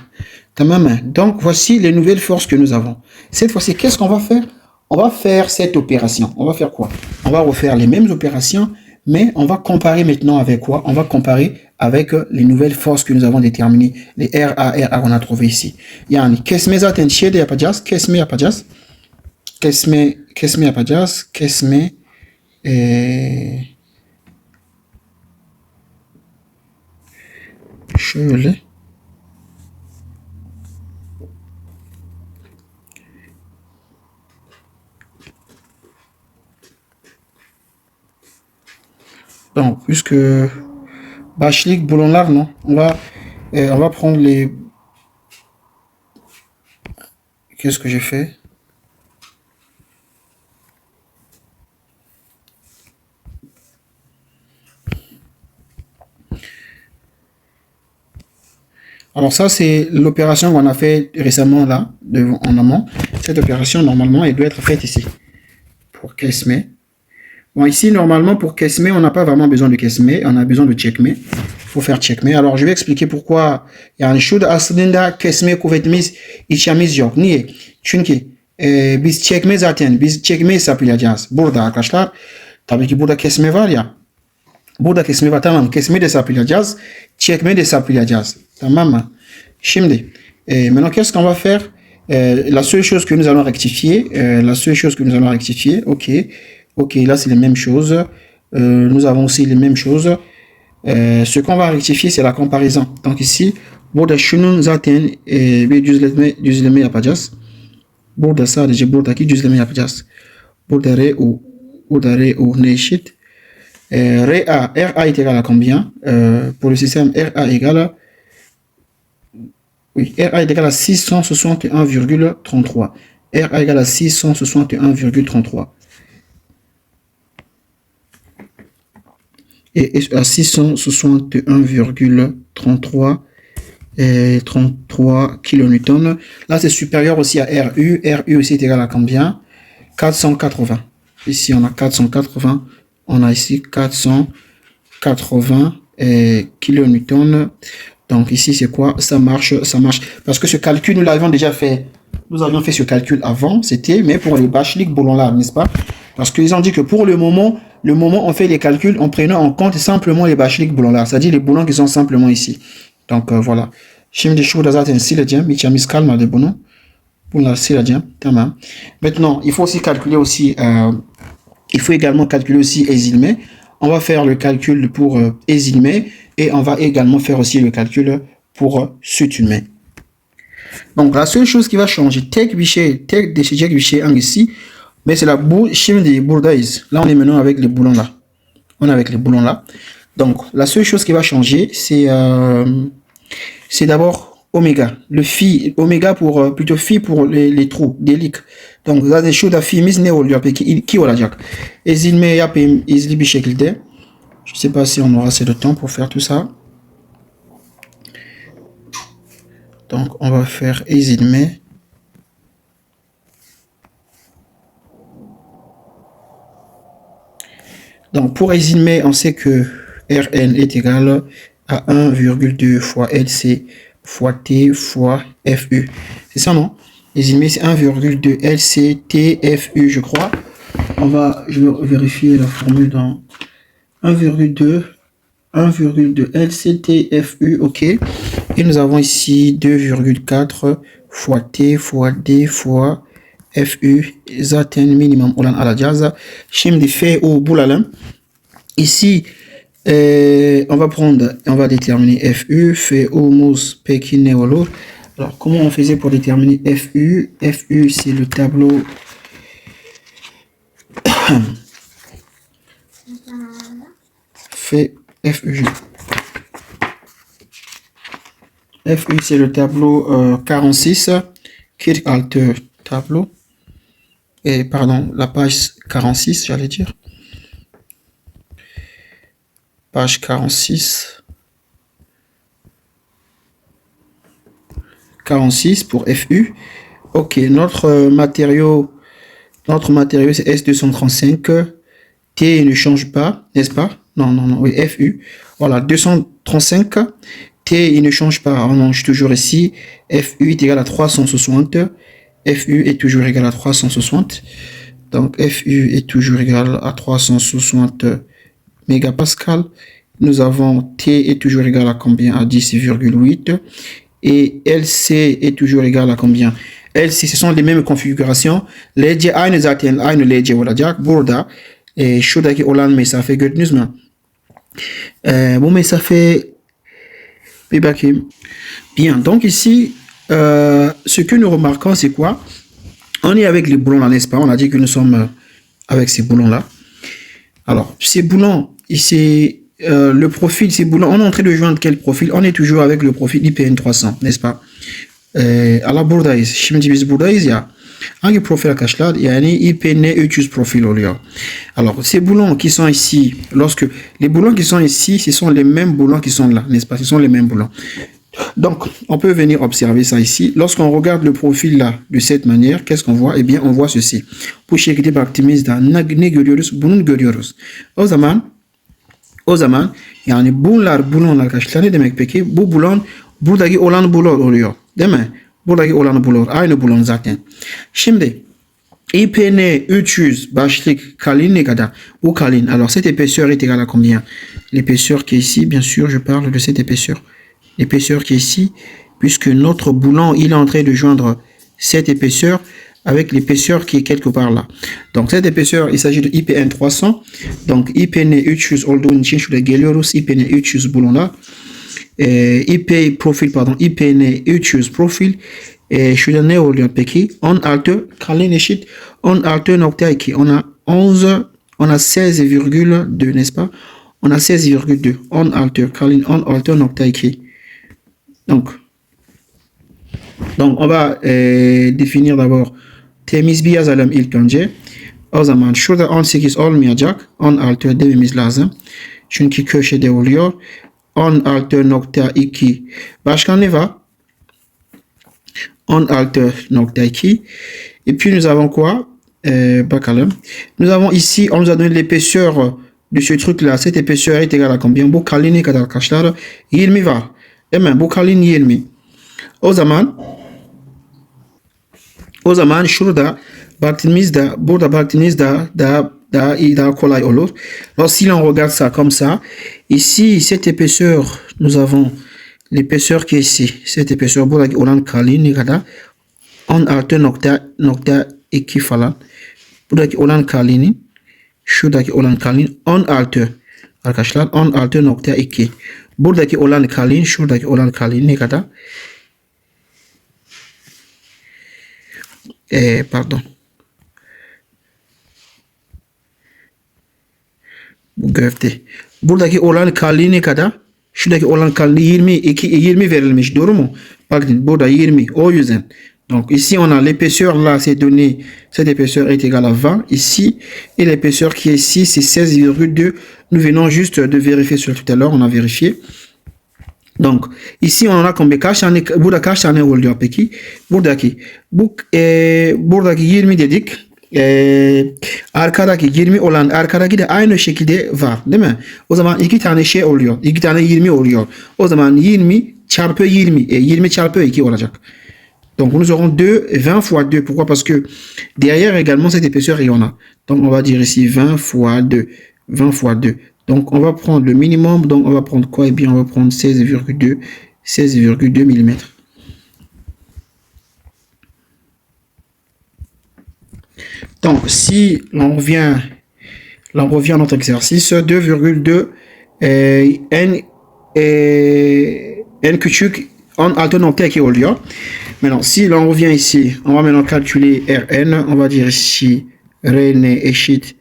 Tamam. Donc voici les nouvelles forces que nous avons. Cette fois-ci, qu'est-ce qu'on va faire? On va faire cette opération. On va faire quoi? On va refaire les mêmes opérations, mais on va comparer maintenant avec quoi? On va comparer avec les nouvelles forces que nous avons déterminées. Les RA qu'on a trouvé ici. Yani kesme zaten şeyde yapacağız. Kesme yapacağız. Kesme yapacağız. Kesme şöyle. Donc, puisque başlık bulonlar non, on va prendre les. Qu'est-ce que j'ai fait? Alors ça, c'est l'opération qu'on a fait récemment là, en amont. Cette opération, normalement, elle doit être faite ici. Pour kesme. Bon, ici, normalement, pour kesme, on n'a pas vraiment besoin de kesme. On a besoin de checkme. Il faut faire checkme. Alors, je vais expliquer pourquoi. Yani şurada aslında kesme kuvvetimiz işimiz yok. Niye? Çünkü biz çekme zaten. Biz çekme hesaplayacağız. Burada arkadaşlar. Tabii ki burada kesme var ya. Burada kesme var. Tamam. Kesme de hesaplayacağız. Çekme de hesaplayacağız. Tamam mı? Şimdi, maintenant, qu'est-ce qu'on va faire? La seule chose que nous allons rectifier, ok, Ok, là c'est les mêmes choses. Nous avons aussi les mêmes choses. Ce qu'on va rectifier, c'est la comparaison. Donc ici, burada şunun zaten bir düzleme yapacağız. Burada sadece buradaki düzleme yapacağız. Burada RU, burada RU ne eşit? RA est égal à combien? Pour le système, RA égale à, oui, RA est égal à 661,33. RA égale à 661,33. Et à 661,33 et 33 kN. Là, c'est supérieur aussi à RU. RU aussi est égal à combien? 480. Ici, on a 480. On a ici 480 kN. Donc ici, c'est quoi? Ça marche. Parce que ce calcul, nous l'avions déjà fait. Nous avions fait ce calcul avant. C'était, mais pour les Bachlik boulons là, n'est-ce pas? Parce qu'ils ont dit que pour le moment, on fait les calculs en prenant en compte simplement les Bachlik boulons là. C'est-à-dire les boulons qui sont simplement ici. Donc voilà. Maintenant, il faut aussi calculer aussi, il faut également calculer aussi Esilmé. On va faire le calcul pour Esilmé et on va également faire aussi le calcul pour Sütülmé. Donc la seule chose qui va changer, tek décider ici, mais c'est la boule chim des bourdaïs. Là on est maintenant avec les boulons là. On est avec les boulons là. Donc la seule chose qui va changer, c'est d'abord oméga. Le phi, oméga pour plutôt phi pour les trous, des leaks. Donc là des choses à phi mis néo lui appelle qui ola jack. Ezilme yapayım izli bir şekilde. Je sais pas si on aura assez de temps pour faire tout ça. Donc on va faire Ezilme. Donc pour Ezilme, on sait que Rn est égal à 1,2 fois LC fois T fois FU. C'est ça, non? Ezilme, c'est 1,2 LC T FU, je crois. Je vais vérifier la formule dans 1,2 LC T FU, ok. Et nous avons ici 2,4 fois T fois D fois FU. Zaten minimum olan alacağız. Şimdi F au boulalım. Ici, on va déterminer FU. F homos peki ne olur? Alors, comment on faisait pour déterminer FU? FU, c'est le tableau. FU, c'est le tableau 46. Kirchalter tableau. Et pardon, la page 46, j'allais dire. Page 46. 46 pour FU. Ok, notre matériau c'est S235. T ne change pas, n'est-ce pas? Non, oui, FU. Voilà, 235. T, il ne change pas. On mange toujours ici. FU est égal à 360. FU est toujours égal à 360. Donc, FU est toujours égal à 360 mégapascal. Nous avons T est toujours égal à combien? À 10,8. Et LC est toujours égal à combien? LC, ce sont les mêmes configurations. Ledge aynı zaten aynı ledge olacak. Burada şuradaki olan mesafe gördünüz mü? Bu mesafe bir bakayım. Bien, donc ici, ce que nous remarquons, c'est quoi? On est avec les boulons là, n'est-ce pas? On a dit que nous sommes avec ces boulons-là. Alors, ces boulons, ici, le profil, ces boulons, on est en train de joindre quel profil? On est toujours avec le profil IPN 300, n'est-ce pas? Allah buradayız. Şimdi biz buradayız ya. Hangi profil arkadaşlar? Yani IPN 300 profil oluyor. Alors, ces boulons qui sont ici, les boulons qui sont ici, ce sont les mêmes boulons qui sont là, n'est-ce pas? Ce sont les mêmes boulons. Donc, on peut venir observer ça ici. Lorsqu'on regarde le profil là, de cette manière, qu'est-ce qu'on voit? Eh bien, on voit ceci. Bu şekilde baktığımızda ne görüyoruz? Bunu görüyoruz. O zaman yani bulon arkadaşlar ne demek peki? Bu bulon buradaki olan bulon oluyor. Değil mi? Buradaki olan bulon. Aynı bulon zaten. Şimdi IPN 300 başlık kalın ne kadar? Bu kalın. Alors cette épaisseur est égale à combien? L'épaisseur qui est ici, bien sûr, je parle de cette épaisseur. L'épaisseur qui est ici, puisque notre boulon, il est en train de joindre cette épaisseur avec l'épaisseur qui est quelque part là. Donc cette épaisseur, il s'agit de IPN 300. Donc IPN 300 olduğun için şuraya geliyoruz. IPN 300 buluna. IP profil pardon. IPN 300 profil. Şurada ne oluyor peki? 16 kalın eşit 16.2. On a 11, on a 16,2 n'est-ce pas? On a 16,2. 16 kalın 16.2. Donc on va définir d'abord temiz bir yazalım ilk önce. O zaman şurada 18 olmayacak. 16 dememiz lazım. Çünkü köşede oluyor. 16.2. Başka ne var? 16.2. Et puis nous avons quoi? Bakalım. Nous avons ici, on nous a donné l'épaisseur de ce truc là. Cette épaisseur est égale à combien? Bu kalın ne kadar arkadaşlar? 20 var. Değil mi? Bu kalın 20. O zaman şurada baktığımızda, burada baktığımızda daha kolay olur. Alors si l'on regarde ça comme ça, ici cette épaisseur, nous avons l'épaisseur qui est ici. Cette épaisseur buradaki olan kalın ne kadar? 16.2 falan. Buradaki olan kalının, şuradaki olan kalın 16 arkadaşlar, 16.2. Buradaki olan kalın, şuradaki olan kalın ne kadar? Pardon. Bu gövde. Buradaki olan kalınlığı ne kadar? Şuradaki olan kalınlığı 20 verilmiş. Doğru mu? Bakın burada 20. O yüzden. Donc ici on a l'épaisseur là, c'est donné. Cette épaisseur est égale à 20 ici. Et l'épaisseur qui est ici, c'est 16,2. Nous venons juste de vérifier sur tout à l'heure. On a vérifié. Donc ici on a combien? Burada kaç tane oluyor peki? Buradaki 20 dedik. Arkadaki 20 olan arkadaki de aynı şekilde var değil mi? O zaman iki tane şey oluyor. İki tane 20 oluyor. O zaman 20 çarpı 20. 20 çarpı 2 olacak. Donc nous aurons 20 fois 2. Pourquoi? Parce que derrière également cette épaisseur il y en a. Donc on va dire ici 20 fois 2. 20 fois 2. Donc on va prendre le minimum. Donc on va prendre quoi? Eh bien on va prendre 16,2 mm. Donc si l'on revient à notre exercice, 2,2 n küçük 16.2 oluyor. Maintenant si l'on revient ici, on va maintenant calculer Rn. On va dire ici Rn eşit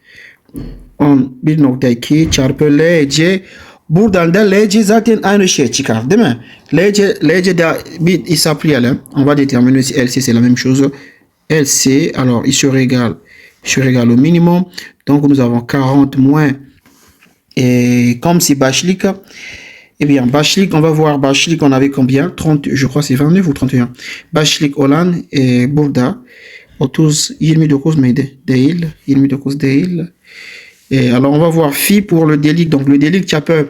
11.2 çarpı Lc. Buradan da Lc zaten aynı şey çıkar değil mi? Lc de bir hesaplayalım. On va déterminer si Lc c'est la même chose. Lc, alors il sera égal au minimum. Donc nous avons 40 moins, et comme c'est Bachlik, eh bien Bachlik, on va voir Bachlik, on avait combien? 30, je crois c'est 29 ou 31. Bachlik olan burada 29 mıydı? Değil. 29 değil. Alors on va voir phi pour le delik. Donc le delik çapı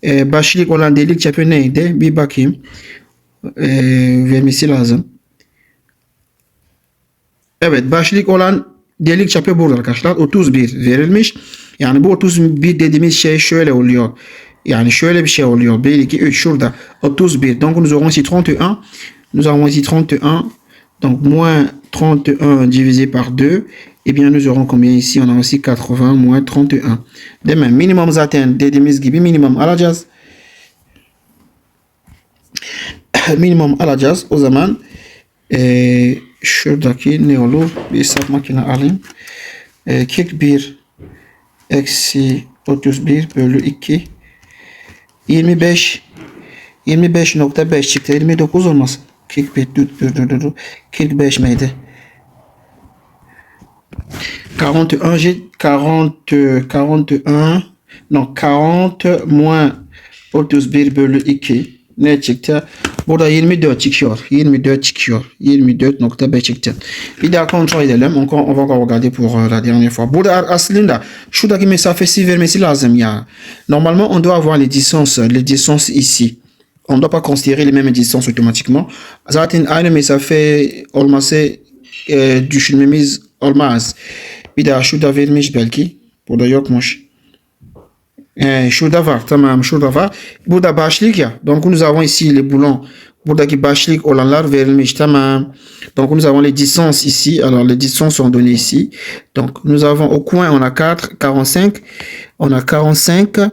Bachlik olan delik çapı neydi? Bir bakayım. Vermesi lazım. Evet, Bachlik olan delik çapı burada arkadaşlar. 31 verilmiş. Yani bu 31 dediğimiz şey şöyle oluyor. Yani şöyle bir şey oluyor. 1, 2, 3 şurada 31. Donc nous aurons ici 31. Nous avons ici 31. Donc moins 31 divisé par 2. Eh bien nous aurons combien ici? On a aussi 80 moins 31. Değil mi? Minimum zaten dediğimiz gibi minimum alacağız. Minimum alacağız. O zaman şuradaki ne olur? Bir hesap makine alayım. 41 eksi 31 bölü 2 25.5 çıktı. 29 olmasın. 45 miydi? 40 moins 31 bölü 2 ne çıktı? Burada 24 çıkıyor. 24.5 çıktı. Bir daha kontrol edelim. On va encore regarder pour la dernière fois. Burada aslında şuradaki mesafesi vermesi lazım ya. Normalement on doit avoir les distances ici. On ne doit pas considérer les mêmes distances automatiquement. Zaten aynı mesafe olması düşünmemiz olmaz. Bir daha şurada vermiş belki. Burada yokmuş. Şurada var. Tamam, şurada var. Burada başlık ya. Donc nous avons ici les boulons buradaki başlık olanlar verilmiş. Tamam. Donc nous avons les distances ici. Alors les distances sont données ici. Donc nous avons au coin on a 4, 45. On a 45.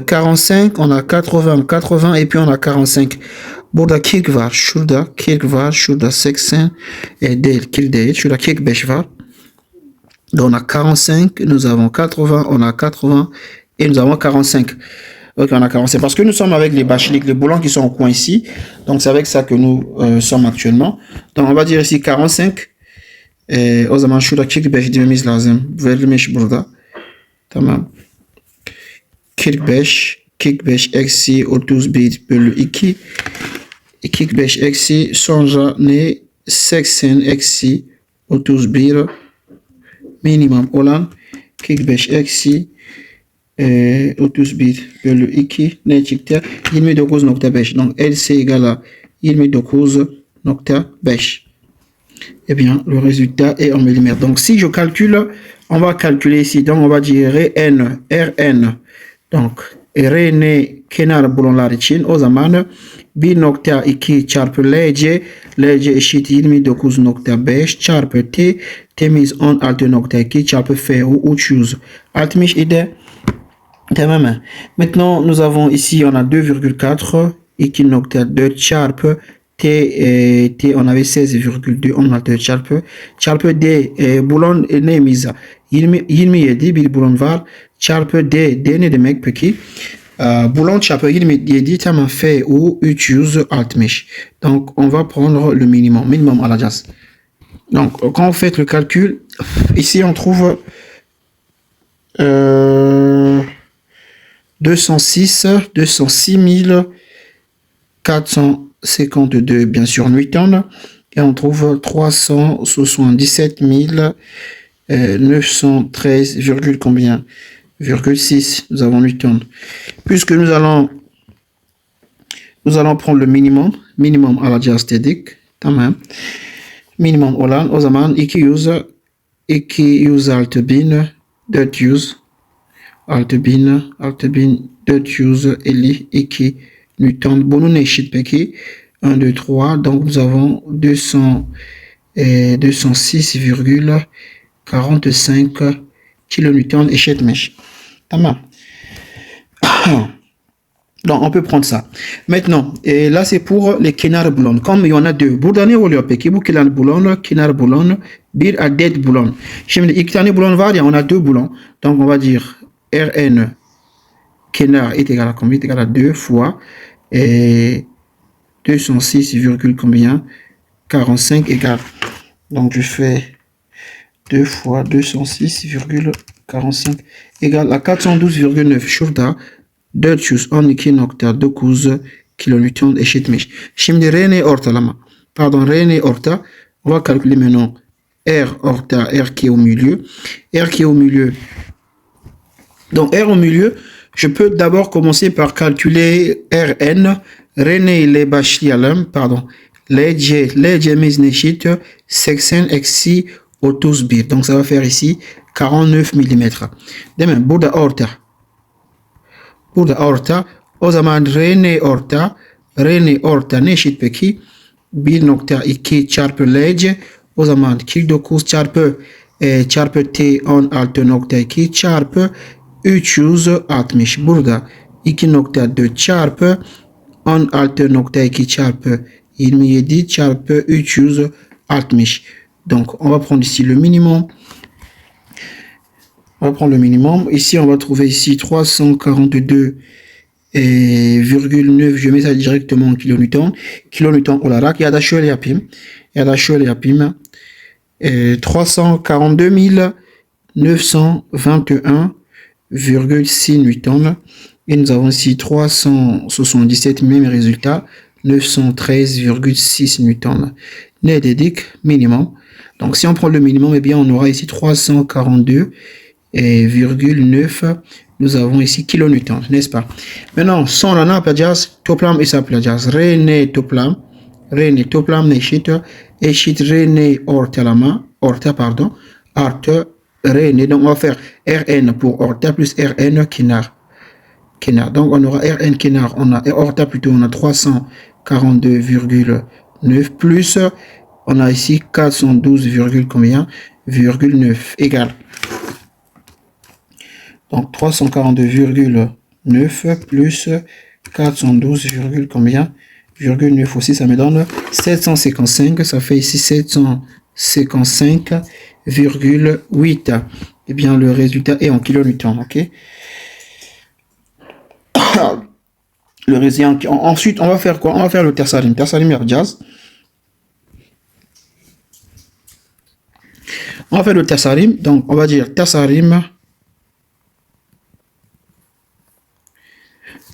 45, on a 80, 80 et puis on a 45. Burada kick var, şurada 80 değil, kick değil, şurada kick 5 var. Donc on a 45, nous avons 80, on a 80 et nous avons 45. Ok, on a 45 parce que nous sommes avec les bacheliks, les boulons qui sont au coin ici. Donc c'est avec ça que nous sommes actuellement. Donc on va dire ici 45. O zaman şurada kick 5 dememiz lazım. Verilmiş burada. Tamam. 45 eksi 31 bölü 2 45 eksi sonra ne 80 eksi 31 minimum olan 45 eksi 31 bölü 2 ne çıktı 29.5 donc LC égale à 29.5 et bien le résultat est en millimètres. Donc si je calcule, on va calculer ici, donc on va dire Rn donc Rn kenar bulonlar için o zaman 1.2 çarpı LC eşit 29.5 çarpı T temiz 16.2 çarpı FU 360 idi. Tamam. Maintenant nous avons ici on a 2,4 2.4 çarpı T on avait 16,2 16 çarpı D bulon neyimiz 27 bir bulon var çarpı D ne demek peki? Bulon çarpı 27 tamam FU 360. Donc on va prendre le minimum alacağız. Donc quand on fait le calcul ici on trouve 206 452 bien sûr Newton et on trouve 377 913, combien 6 nous avons Newton. Puisque nous allons prendre le minimum alacağız dedik. Tamam. Minimum olan o zaman 6452 Newton. Bunun eşit peki 1, 2, 3 donc nous avons 206,45 kilonewton eşitmiş. Tamam. Donc on peut prendre ça. Maintenant, et là c'est pour les kenar bulon. Comme il y en a deux. Burada ne oluyor peki? Bu kenar bulon, bir adet bulon. Şimdi iki tane bulon var ya, on a deux boulons. Donc on va dire Rn kenar est égal à combien? Est égal à 2 fois 206, combien? 45 égale. Donc je fais 2 fois 206,45 égale à 412,9. Şurada 412.9 kilonewton eşitmiş. Şimdi Rn ortalama. Pardon, Rn orta. On va calculer maintenant R orta, R qui est au milieu. R qui est au milieu. Donc R au milieu, je peux d'abord commencer par calculer Rn. Rn ile başlayalım. Pardon. L'C'miz eşit 80 eksi 31. Donc ça va faire ici 49 mm. Değil mi? Burada orta. O zaman Rn orta ne eşit peki? 1.2 çarpı Lc. O zaman 49 çarpı T 16.2 çarpı 360. Burada 2.4 çarpı 16.2 çarpı 27 çarpı 360. Donc on va prendre ici le minimum. On va prendre le minimum. Ici, on va trouver ici 342,9. Je mets ça directement en kilonewton. Kilonewton olarak ya da şöyle yapayım. 342.921,6 Newton. Et nous avons ici 377, même résultat, 913,6 Newton. Ne dedik minimum. Donc si on prend le minimum, eh bien on aura ici 342,9. Nous avons ici kilonewton, n'est-ce pas? Maintenant, sonra ne yapacağız? Toplam hesaplayacağız. Rn toplam eşit Rn orta artı Rn. Donc on va faire Rn pour orta plus Rn kenar. kenar. Donc, on aura Rn kenar, on a orta plutôt, on a 342,9 plus, on a ici 412, combien, virgule 9 égale. Donc, 342,9 plus 412, combien, virgule 9 aussi, ça me donne 755, ça fait ici 755,8. Eh bien, le résultat est en kilonewton, ok? Le résultat, ensuite, on va faire quoi? On va faire le tersalim. Tersalim Erjaz. On va faire le tersalim. Donc, on va dire tersalim.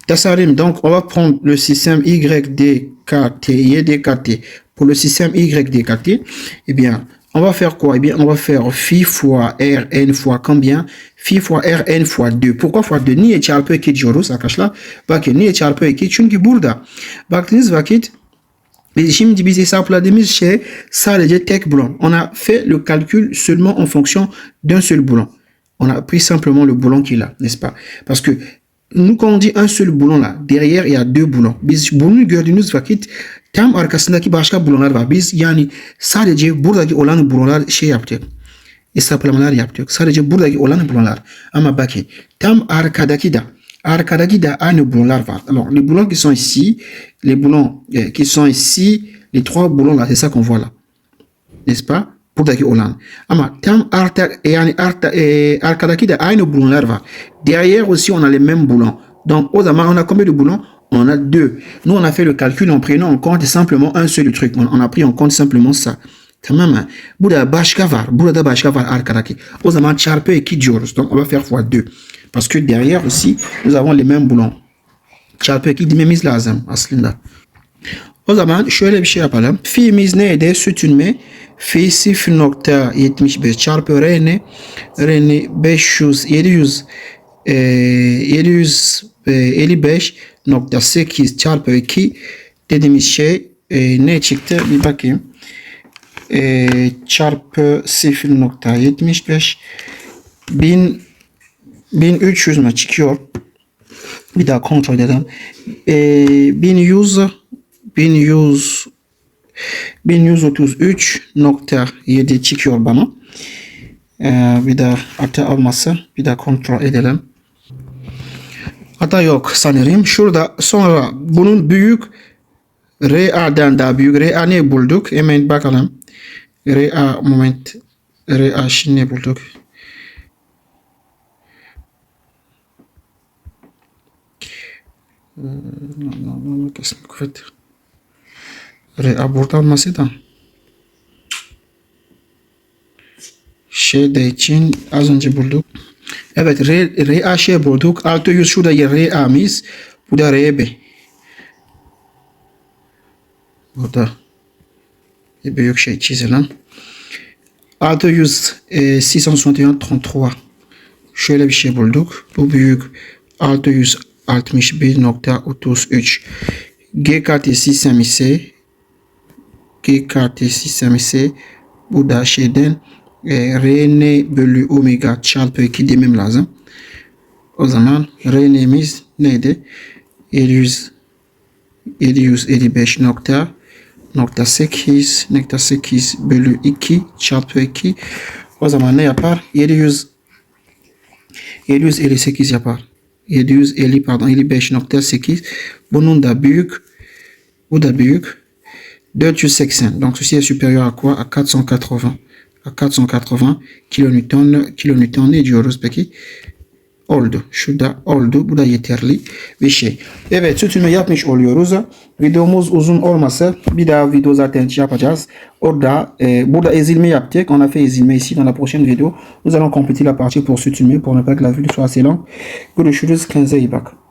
Tersalim, donc, on va prendre le système YDKT, YDKT. Pour le système YDKT, eh bien, on va faire quoi? Eh bien, on va faire phi fois Rn fois combien? Phi fois Rn fois 2. Pourquoi fois 2? Niye çarpı 2 diyoruz arkadaşlar? Bakın niye çarpı 2? Çünkü burada baktığınız vakit şimdi biz hesapladığımız şey sadece tek boulon. On a fait le calcul seulement en fonction d'un seul boulon. On a pris simplement le boulon qu'il a, n'est-ce pas? Parce que nous, quand on dit un seul boulon là, derrière il y a deux boulons. Biz bunu gördüğünüz vakit tam arkasındaki başka boulonlar var. Biz yani sadece buradaki olan boulonlar şey yaptık. Hesaplamalar yaptık. Sadece buradaki olan boulonlar. Ama bakın tam arkadaki da aynı boulonlar var. Alors les boulons qui sont ici, les boulons qui sont ici, les trois boulons là, c'est ça qu'on voit là. N'est-ce pas? Buradaki olan. Ama tam arkadaki da aynı boulonlar var. Derrière aussi on a les mêmes boulons. Donc au zaman on a combien de boulons? On a deux. Nous on a fait le calcul en prenant en compte simplement un seul truc. On a pris en compte simplement ça. Tamam mı? Burada başka var. Burada başka var arkadaki. O zaman çarpı 2 diyoruz. Donc on va faire fois 2. Parce que derrière aussi nous avons les mêmes boulons. Çarpı 2 dememiz lazım aslında. O zaman şöyle bir şey yapalım. Fi'miz neydi? Sütünme. Fi 0.75 çarpı R'ni 755.8 çarpı 2 dediğimiz şey ne çıktı? Bir bakayım. Çarpı 0.75 1300 mü çıkıyor? Bir daha kontrol edelim. 1133.7 çıkıyor bana. Bir daha hata olmasa bir daha kontrol edelim. Hata yok sanırım. Şurada sonra bunun büyük RA'dan daha büyük RA ne bulduk? Hemen bakalım. RA moment. RA şimdi bulduk. Qu'est-ce que vous faites? RA burada olması da şeyde için az önce bulduk. Evet RA şey bulduk. 600 şurada RA'miz. Bu da RB. Burada bir büyük şey çizilen. 600 661.33 şöyle bir şey bulduk. Bu büyük 661.33 GKT sistem ise bu da şeyden Rn bölü omega çarpı 2 demem lazım. O zaman Rn'miz neydi? 755.8 bölü 2 çarpı 2. O zaman ne yapar? 758 yapar. 55.8. Bunun da büyük. Bu da büyük. 480. Donc ceci est supérieur à quoi? À 480. À 480 kilonewton ne diyoruz peki? Oldu. Şurada oldu. Bu da yeterli bir şey. Evet, sütünme yapmış oluyoruz. Videomuz uzun olmasa bir daha video zaten yapacağız. Orada burada ezilme yaptık. On a fait ezilme ici dans la prochaine vidéo. Nous allons compléter la partie pour sütünme pour ne pas que la vidéo soit assez longue. Görüşürüz. Kendinize iyi bak.